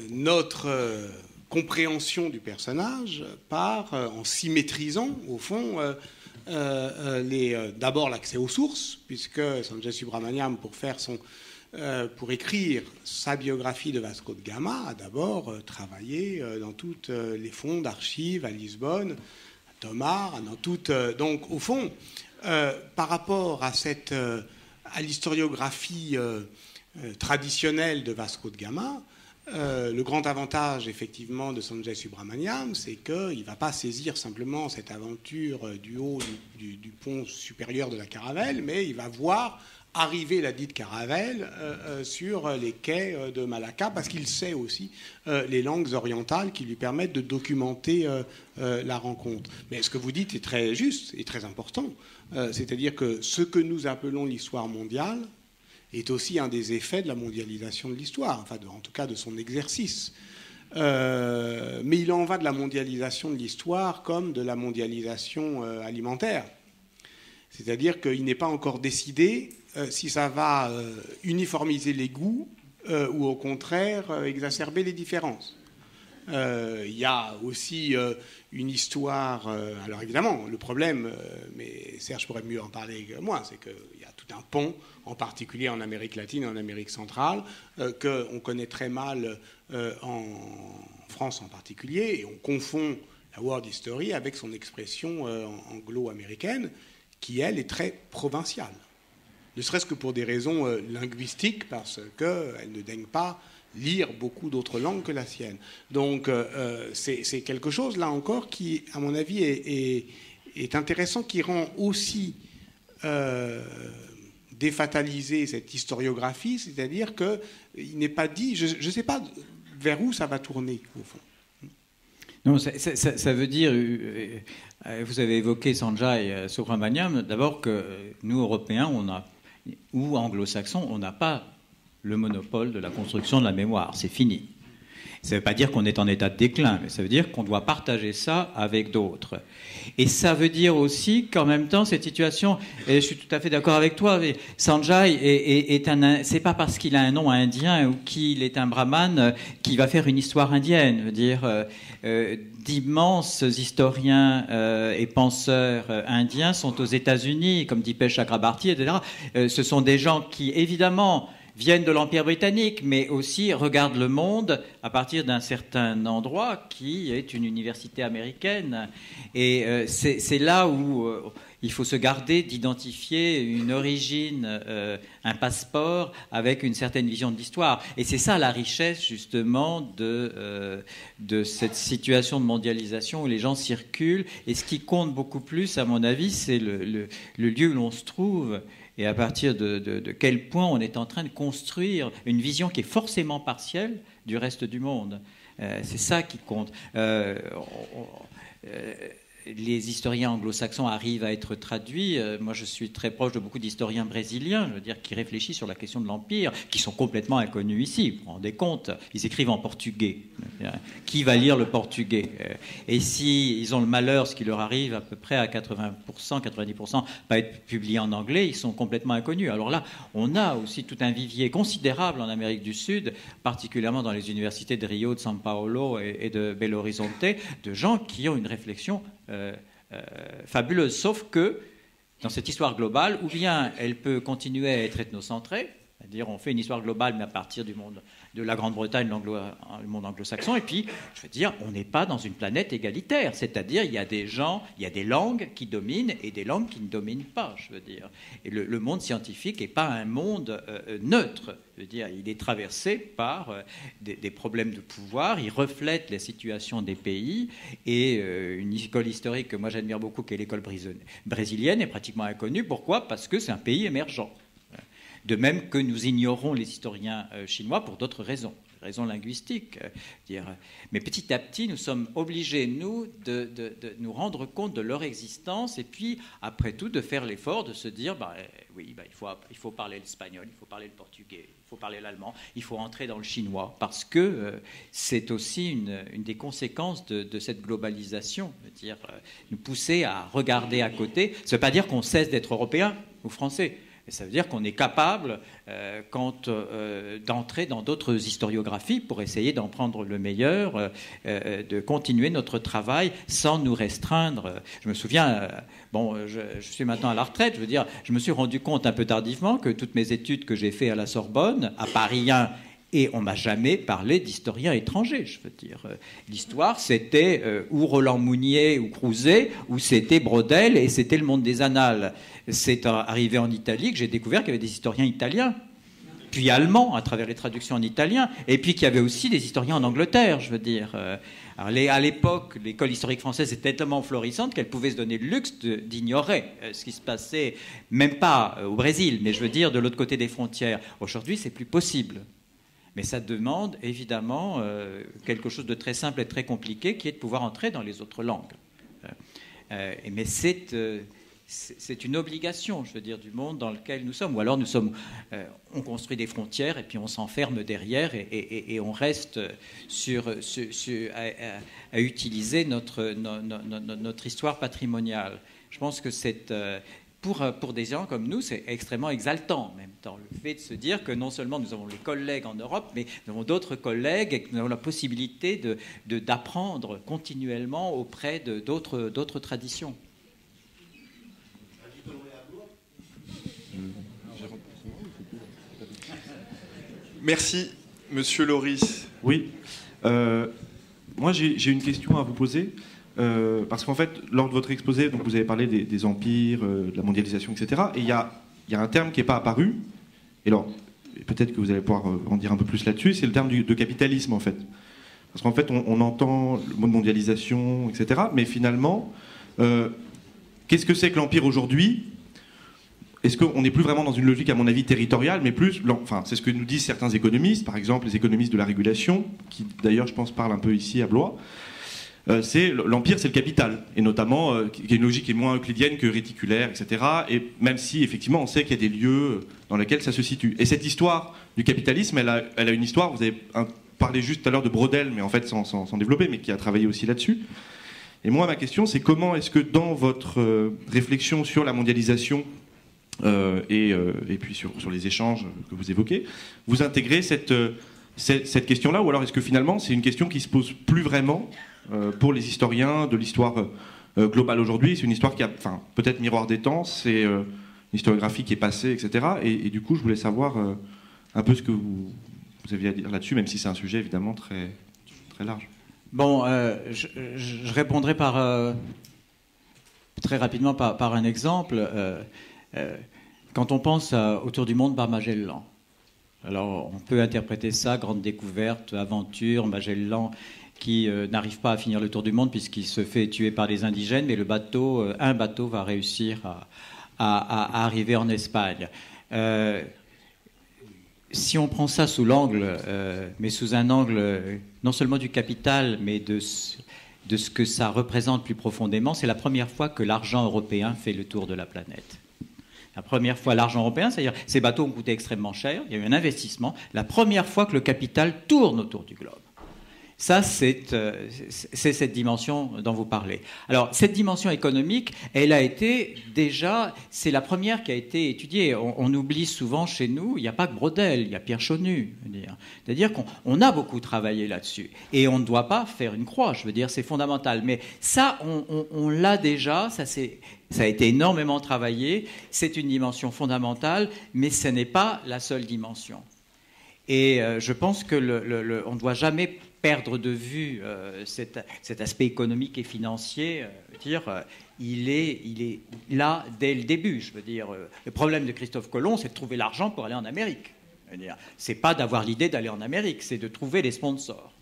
notre compréhension du personnage en symétrisant, au fond, d'abord l'accès aux sources, puisque Sanjay Subrahmanyam, pour écrire sa biographie de Vasco de Gama, a d'abord travaillé dans tous les fonds d'archives à Lisbonne, à Tomar, dans toutes. Donc, au fond, par rapport à l'historiographie traditionnelle de Vasco de Gama, le grand avantage, effectivement, de Sanjay Subrahmanyam, c'est qu'il ne va pas saisir simplement cette aventure du haut du pont supérieur de la Caravelle, mais il va voir arriver la dite caravelle sur les quais de Malacca, parce qu'il sait aussi les langues orientales qui lui permettent de documenter la rencontre. Mais ce que vous dites est très juste et très important. C'est-à-dire que ce que nous appelons l'histoire mondiale est aussi un des effets de la mondialisation de l'histoire, enfin en tout cas de son exercice. Mais il en va de la mondialisation de l'histoire comme de la mondialisation alimentaire. C'est-à-dire qu'il n'est pas encore décidé si ça va uniformiser les goûts ou au contraire exacerber les différences. Il y a aussi une histoire... alors évidemment, le problème, mais Serge pourrait mieux en parler que moi, c'est qu'il y a tout un pont, en particulier en Amérique latine et en Amérique centrale, qu'on connaît très mal en France en particulier, et on confond la World History avec son expression anglo-américaine, qui, elle, est très provinciale. Ne serait-ce que pour des raisons linguistiques, parce qu'elle ne daigne pas lire beaucoup d'autres langues que la sienne. Donc, c'est quelque chose, là encore, qui, à mon avis, est intéressant, qui rend aussi défataliser cette historiographie, c'est-à-dire qu'il n'est pas dit... Je ne sais pas vers où ça va tourner, au fond.
Non, ça veut dire, vous avez évoqué Sanjay Subrahmanyam, d'abord que nous, Européens, ou Anglo-Saxons, on n'a pas le monopole de la construction de la mémoire. C'est fini. Ça ne veut pas dire qu'on est en état de déclin, mais ça veut dire qu'on doit partager ça avec d'autres. Et ça veut dire aussi qu'en même temps, cette situation, et je suis tout à fait d'accord avec toi, Sanjay c'est pas parce qu'il a un nom indien ou qu'il est un brahmane qu'il va faire une histoire indienne. Je veux dire, d'immenses historiens et penseurs indiens sont aux États-Unis, comme Dipesh Chakrabarty, etc. Ce sont des gens qui, évidemment, viennent de l'Empire britannique, mais aussi regardent le monde à partir d'un certain endroit qui est une université américaine. Et c'est là où il faut se garder d'identifier une origine, un passeport avec une certaine vision de l'histoire. Et c'est ça la richesse, justement, de cette situation de mondialisation où les gens circulent. Et ce qui compte beaucoup plus, à mon avis, c'est le lieu où l'on se trouve. Et à partir de quel point on est en train de construire une vision qui est forcément partielle du reste du monde. C'est ça qui compte. les historiens anglo-saxons arrivent à être traduits. Moi, je suis très proche de beaucoup d'historiens brésiliens, je veux dire, qui réfléchissent sur la question de l'Empire, qui sont complètement inconnus ici. Vous vous rendez compte? Ils écrivent en portugais. Qui va lire le portugais? Et si ils ont le malheur, ce qui leur arrive à peu près à 80%, 90%, pas être publiés en anglais, ils sont complètement inconnus. Alors là, on a aussi tout un vivier considérable en Amérique du Sud, particulièrement dans les universités de Rio, de São Paulo et de Belo Horizonte, de gens qui ont une réflexion fabuleuse, sauf que dans cette histoire globale, ou bien elle peut continuer à être ethnocentrée, c'est-à-dire on fait une histoire globale mais à partir du monde de la Grande-Bretagne, le monde anglo-saxon, et puis je veux dire, on n'est pas dans une planète égalitaire, c'est-à-dire il y a des gens, il y a des langues qui dominent et des langues qui ne dominent pas, je veux dire. Et le monde scientifique n'est pas un monde neutre, je veux dire, il est traversé par des problèmes de pouvoir, il reflète la situation des pays, et une école historique que moi j'admire beaucoup, qui est l'école brésilienne, est pratiquement inconnue. Pourquoi? Parce que c'est un pays émergent. De même que nous ignorons les historiens chinois pour d'autres raisons linguistiques. Mais petit à petit, nous sommes obligés, nous, de nous rendre compte de leur existence et puis, après tout, de faire l'effort de se dire, il faut parler l'espagnol, il faut parler le portugais, il faut parler l'allemand, il faut entrer dans le chinois, parce que c'est aussi une des conséquences de cette globalisation, dire, nous pousser à regarder à côté. Ça ne veut pas dire qu'on cesse d'être européen ou français. Et ça veut dire qu'on est capable d'entrer dans d'autres historiographies pour essayer d'en prendre le meilleur, de continuer notre travail sans nous restreindre. Je me souviens, je suis maintenant à la retraite, je veux dire, je me suis rendu compte un peu tardivement que toutes mes études que j'ai faites à la Sorbonne, à Paris 1, et on ne m'a jamais parlé d'historiens étrangers, je veux dire. L'histoire, c'était ou Roland Mounier ou Crouzet, ou c'était Brodel, et c'était le monde des annales. C'est arrivé en Italie que j'ai découvert qu'il y avait des historiens italiens, puis allemands, à travers les traductions en italien, et puis qu'il y avait aussi des historiens en Angleterre, je veux dire. À l'époque, l'école historique française était tellement florissante qu'elle pouvait se donner le luxe d'ignorer ce qui se passait, même pas au Brésil, mais je veux dire de l'autre côté des frontières. Aujourd'hui, c'est plus possible. Mais ça demande évidemment quelque chose de très simple et très compliqué, qui est de pouvoir entrer dans les autres langues. Mais c'est une obligation, je veux dire, du monde dans lequel nous sommes. Ou alors on construit des frontières et puis on s'enferme derrière et on reste à utiliser notre histoire patrimoniale. Je pense que pour des gens comme nous, c'est extrêmement exaltant en même temps, le fait de se dire que non seulement nous avons les collègues en Europe, mais nous avons d'autres collègues et que nous avons la possibilité d'apprendre continuellement auprès d'autres traditions.
Merci, Monsieur Loris.
Oui. Moi, j'ai une question à vous poser. Parce qu'en fait, lors de votre exposé, donc vous avez parlé des empires, de la mondialisation, etc. Et il y a un terme qui n'est pas apparu. Et alors, peut-être que vous allez pouvoir en dire un peu plus là-dessus. C'est le terme de capitalisme, en fait. Parce qu'en fait, on entend le mot de mondialisation, etc. Mais finalement, qu'est-ce que c'est que l'empire aujourd'hui? Est-ce qu'on n'est plus vraiment dans une logique, à mon avis, territoriale, mais plus... Enfin, c'est ce que nous disent certains économistes, par exemple les économistes de la régulation, qui d'ailleurs, je pense, parlent un peu ici à Blois. L'empire, c'est le capital, et notamment, qui est une logique qui est moins euclidienne que réticulaire, etc. Et même si, effectivement, on sait qu'il y a des lieux dans lesquels ça se situe. Et cette histoire du capitalisme, elle a une histoire, vous avez parlé juste tout à l'heure de Brodel, mais en fait sans développer, mais qui a travaillé aussi là-dessus. Et moi, ma question, c'est comment est-ce que dans votre réflexion sur la mondialisation et puis sur les échanges que vous évoquez, vous intégrez cette question-là, ou alors est-ce que finalement c'est une question qui se pose plus vraiment pour les historiens de l'histoire globale aujourd'hui? C'est une histoire qui a, peut-être miroir des temps, c'est une historiographie qui est passée, etc. Et du coup, je voulais savoir un peu ce que vous aviez à dire là-dessus, même si c'est un sujet évidemment très, très large.
Bon, je répondrai très rapidement par un exemple. Quand on pense autour du monde par Magellan, alors on peut interpréter ça, grande découverte, aventure, Magellan qui n'arrive pas à finir le tour du monde puisqu'il se fait tuer par les indigènes, mais un bateau va réussir à arriver en Espagne. Si on prend ça sous l'angle, mais sous un angle non seulement du capital, mais de ce que ça représente plus profondément. C'est la première fois que l'argent européen fait le tour de la planète. La première fois, l'argent européen, c'est-à-dire ces bateaux ont coûté extrêmement cher, il y a eu un investissement, la première fois que le capital tourne autour du globe. Ça, c'est cette dimension dont vous parlez. Alors, cette dimension économique, elle a été déjà, c'est la première qui a été étudiée. On oublie souvent chez nous, il n'y a pas que Braudel, il y a Pierre Chonu. C'est-à-dire qu'on a beaucoup travaillé là-dessus. Et on ne doit pas faire une croix, je veux dire, c'est fondamental. Mais ça, on l'a déjà, ça a été énormément travaillé, c'est une dimension fondamentale, mais ce n'est pas la seule dimension. Et je pense qu'on ne doit jamais perdre de vue cet aspect économique et financier. Il est là dès le début. Je veux dire, le problème de Christophe Colomb, c'est de trouver l'argent pour aller en Amérique. C'est pas d'avoir l'idée d'aller en Amérique, c'est de trouver les sponsors.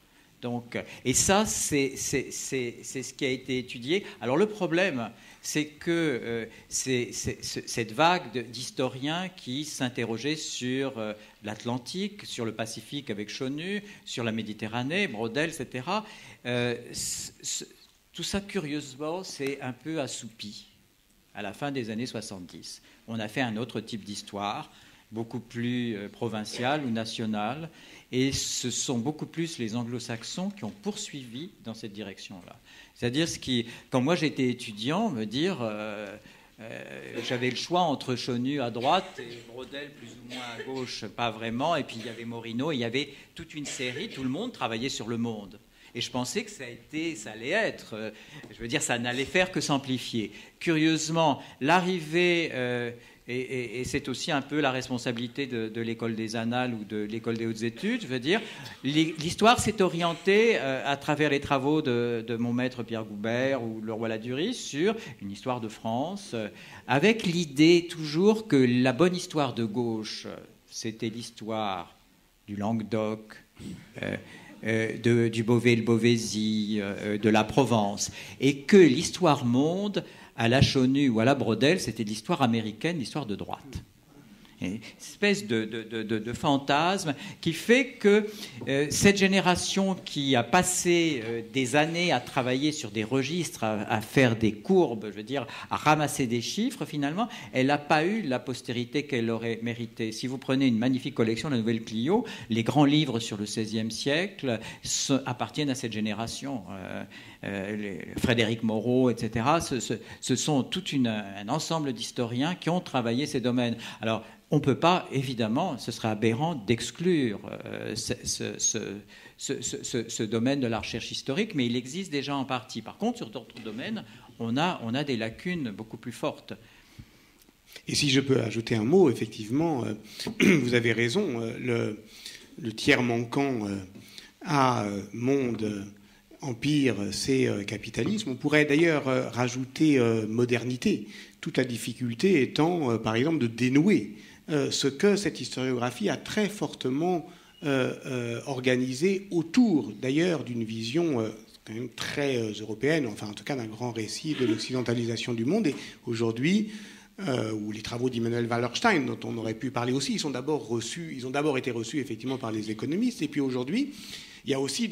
Donc, et ça, c'est ce qui a été étudié. Alors le problème, c'est que cette vague d'historiens qui s'interrogeaient sur l'Atlantique, sur le Pacifique avec Chonu, sur la Méditerranée, Braudel, etc., tout ça, curieusement, c'est un peu assoupi à la fin des années 70. On a fait un autre type d'histoire, beaucoup plus provinciale ou nationale, et ce sont beaucoup plus les anglo-saxons qui ont poursuivi dans cette direction-là. C'est-à-dire, quand moi j'étais étudiant, j'avais le choix entre Chonu à droite et Braudel plus ou moins à gauche, pas vraiment, et puis il y avait Morino, et il y avait toute une série, tout le monde travaillait sur le monde. Et je pensais que ça allait être, je veux dire, ça n'allait faire que s'amplifier. Curieusement, l'arrivée, et c'est aussi un peu la responsabilité de l'école des Annales ou de l'école des hautes études, je veux dire, l'histoire s'est orientée à travers les travaux de mon maître Pierre Goubert ou Leroy-Ladurie sur une histoire de France, avec l'idée toujours que la bonne histoire de gauche, c'était l'histoire du Languedoc, du Beauvais et le Beauvaisis, de la Provence, et que l'histoire monde, à la Chonu ou à la Braudel, c'était l'histoire américaine, l'histoire de droite. Une espèce de fantasme qui fait que cette génération qui a passé des années à travailler sur des registres, à faire des courbes, je veux dire, à ramasser des chiffres, finalement, elle n'a pas eu la postérité qu'elle aurait méritée. Si vous prenez une magnifique collection, la Nouvelle Clio, les grands livres sur le XVIe siècle appartiennent à cette génération. Frédéric Moreau, etc. Ce sont tout un ensemble d'historiens qui ont travaillé ces domaines. Alors, on ne peut pas, évidemment, ce serait aberrant d'exclure ce domaine de la recherche historique, mais il existe déjà en partie. Par contre, sur d'autres domaines, on a des lacunes beaucoup plus fortes.
Et si je peux ajouter un mot, effectivement, vous avez raison, le tiers manquant à monde, empire, c'est capitalisme. On pourrait d'ailleurs rajouter modernité, toute la difficulté étant, par exemple, de dénouer ce que cette historiographie a très fortement organisé autour, d'ailleurs, d'une vision quand même très européenne, enfin en tout cas d'un grand récit de l'occidentalisation du monde. Et aujourd'hui, où les travaux d'Immanuel Wallerstein, dont on aurait pu parler aussi, ils ont d'abord été reçus effectivement par les économistes. Et puis aujourd'hui, il y a aussi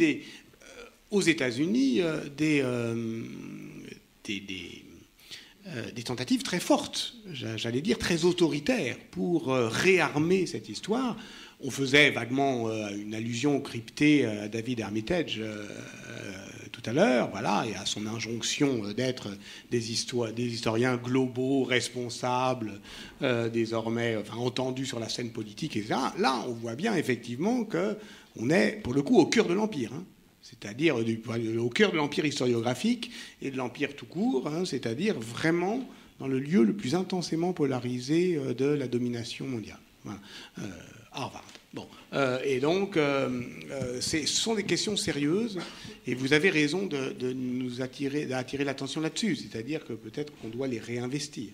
aux États-Unis des tentatives très fortes, j'allais dire très autoritaires, pour réarmer cette histoire. On faisait vaguement une allusion cryptée à David Armitage tout à l'heure, voilà, et à son injonction d'être des historiens globaux, responsables, désormais entendus sur la scène politique, etc. Là, on voit bien effectivement qu'on est, pour le coup, au cœur de l'Empire, hein. C'est-à-dire au cœur de l'empire historiographique et de l'empire tout court, hein, c'est-à-dire vraiment dans le lieu le plus intensément polarisé de la domination mondiale. Voilà. Harvard. Bon. Et donc, ce sont des questions sérieuses, et vous avez raison d'attirer l'attention là-dessus, c'est-à-dire que peut-être qu'on doit les réinvestir.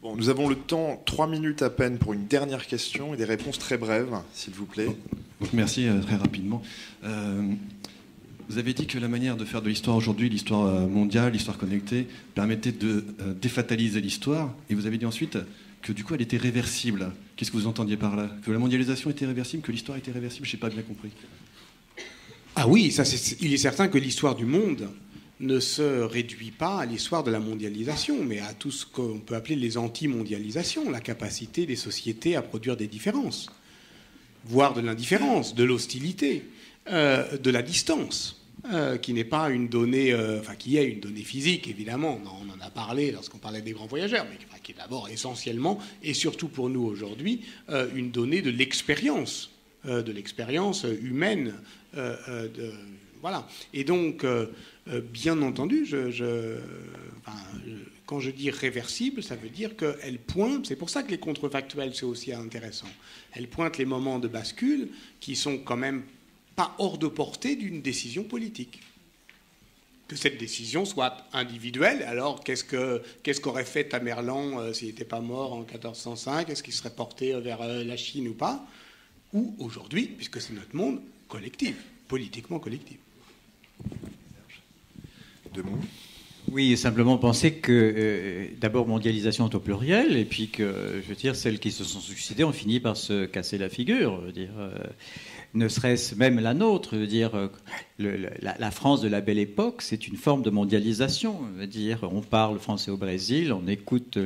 Bon, nous avons le temps, 3 minutes à peine pour une dernière question et des réponses très brèves, s'il vous plaît.
Merci, très rapidement. Vous avez dit que la manière de faire de l'histoire aujourd'hui, l'histoire mondiale, l'histoire connectée, permettait de défataliser l'histoire. Et vous avez dit ensuite que du coup, elle était réversible. Qu'est-ce que vous entendiez par là? Que la mondialisation était réversible, que l'histoire était réversible? Je n'ai pas bien compris.
Ah oui, il est certain que l'histoire du monde ne se réduit pas à l'histoire de la mondialisation, mais à tout ce qu'on peut appeler les anti-mondialisations, la capacité des sociétés à produire des différences, voire de l'indifférence, de l'hostilité, de la distance. Qui n'est pas une donnée, qui est une donnée physique, évidemment, on en a parlé lorsqu'on parlait des grands voyageurs, mais qui est d'abord essentiellement, et surtout pour nous aujourd'hui, une donnée de l'expérience humaine. Voilà. Et donc, bien entendu, quand je dis réversible, ça veut dire qu'elle pointe, c'est pour ça que les contrefactuels, c'est aussi intéressant, elle pointe les moments de bascule qui sont quand même pas hors de portée d'une décision politique. Que cette décision soit individuelle, alors qu'est-ce qu'aurait fait Tamerlan s'il n'était pas mort en 1405? Est-ce qu'il serait porté vers la Chine ou pas? Ou aujourd'hui, puisque c'est notre monde, collectif, politiquement collectif.
Deux mots.
Oui, simplement penser que d'abord mondialisation est au pluriel, et puis que, je veux dire, celles qui se sont succédées ont fini par se casser la figure. Je veux dire, ne serait-ce même la nôtre, je veux dire, la France de la Belle Époque, c'est une forme de mondialisation. Je veux dire, on parle français au Brésil, on écoute,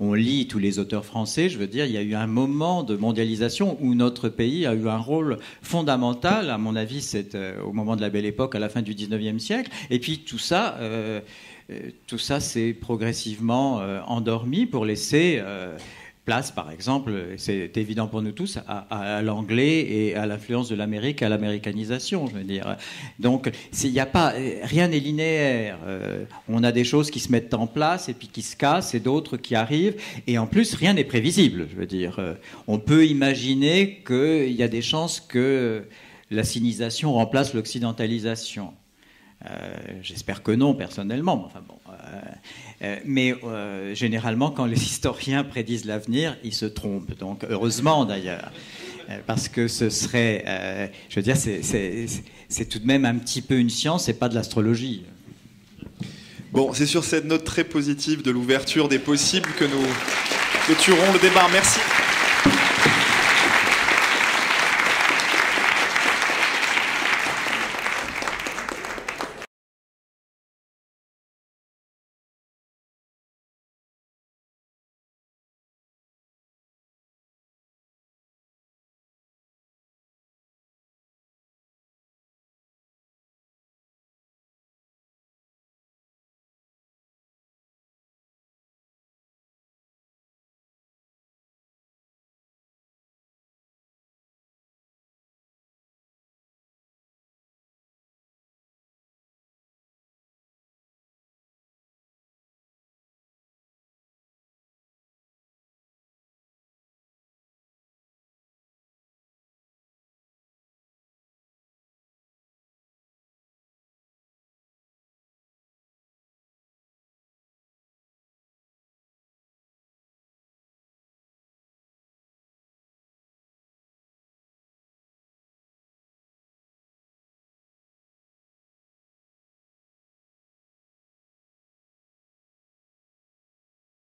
on lit tous les auteurs français. Je veux dire, il y a eu un moment de mondialisation où notre pays a eu un rôle fondamental. À mon avis, c'est au moment de la Belle Époque, à la fin du 19e siècle. Et puis tout ça s'est progressivement endormi pour laisser place, par exemple, c'est évident pour nous tous, à l'anglais et à l'influence de l'Amérique, à l'américanisation, je veux dire. Donc, rien n'est linéaire. On a des choses qui se mettent en place et puis qui se cassent, et d'autres qui arrivent. Et en plus, rien n'est prévisible, je veux dire. On peut imaginer qu'il y a des chances que la sinisation remplace l'occidentalisation. J'espère que non, personnellement. Enfin bon, mais généralement, quand les historiens prédisent l'avenir, ils se trompent. Donc, heureusement d'ailleurs, parce que ce serait, je veux dire, c'est tout de même un petit peu une science et pas de l'astrologie.
Bon, c'est sur cette note très positive de l'ouverture des possibles que nous clôturons le débat. Merci.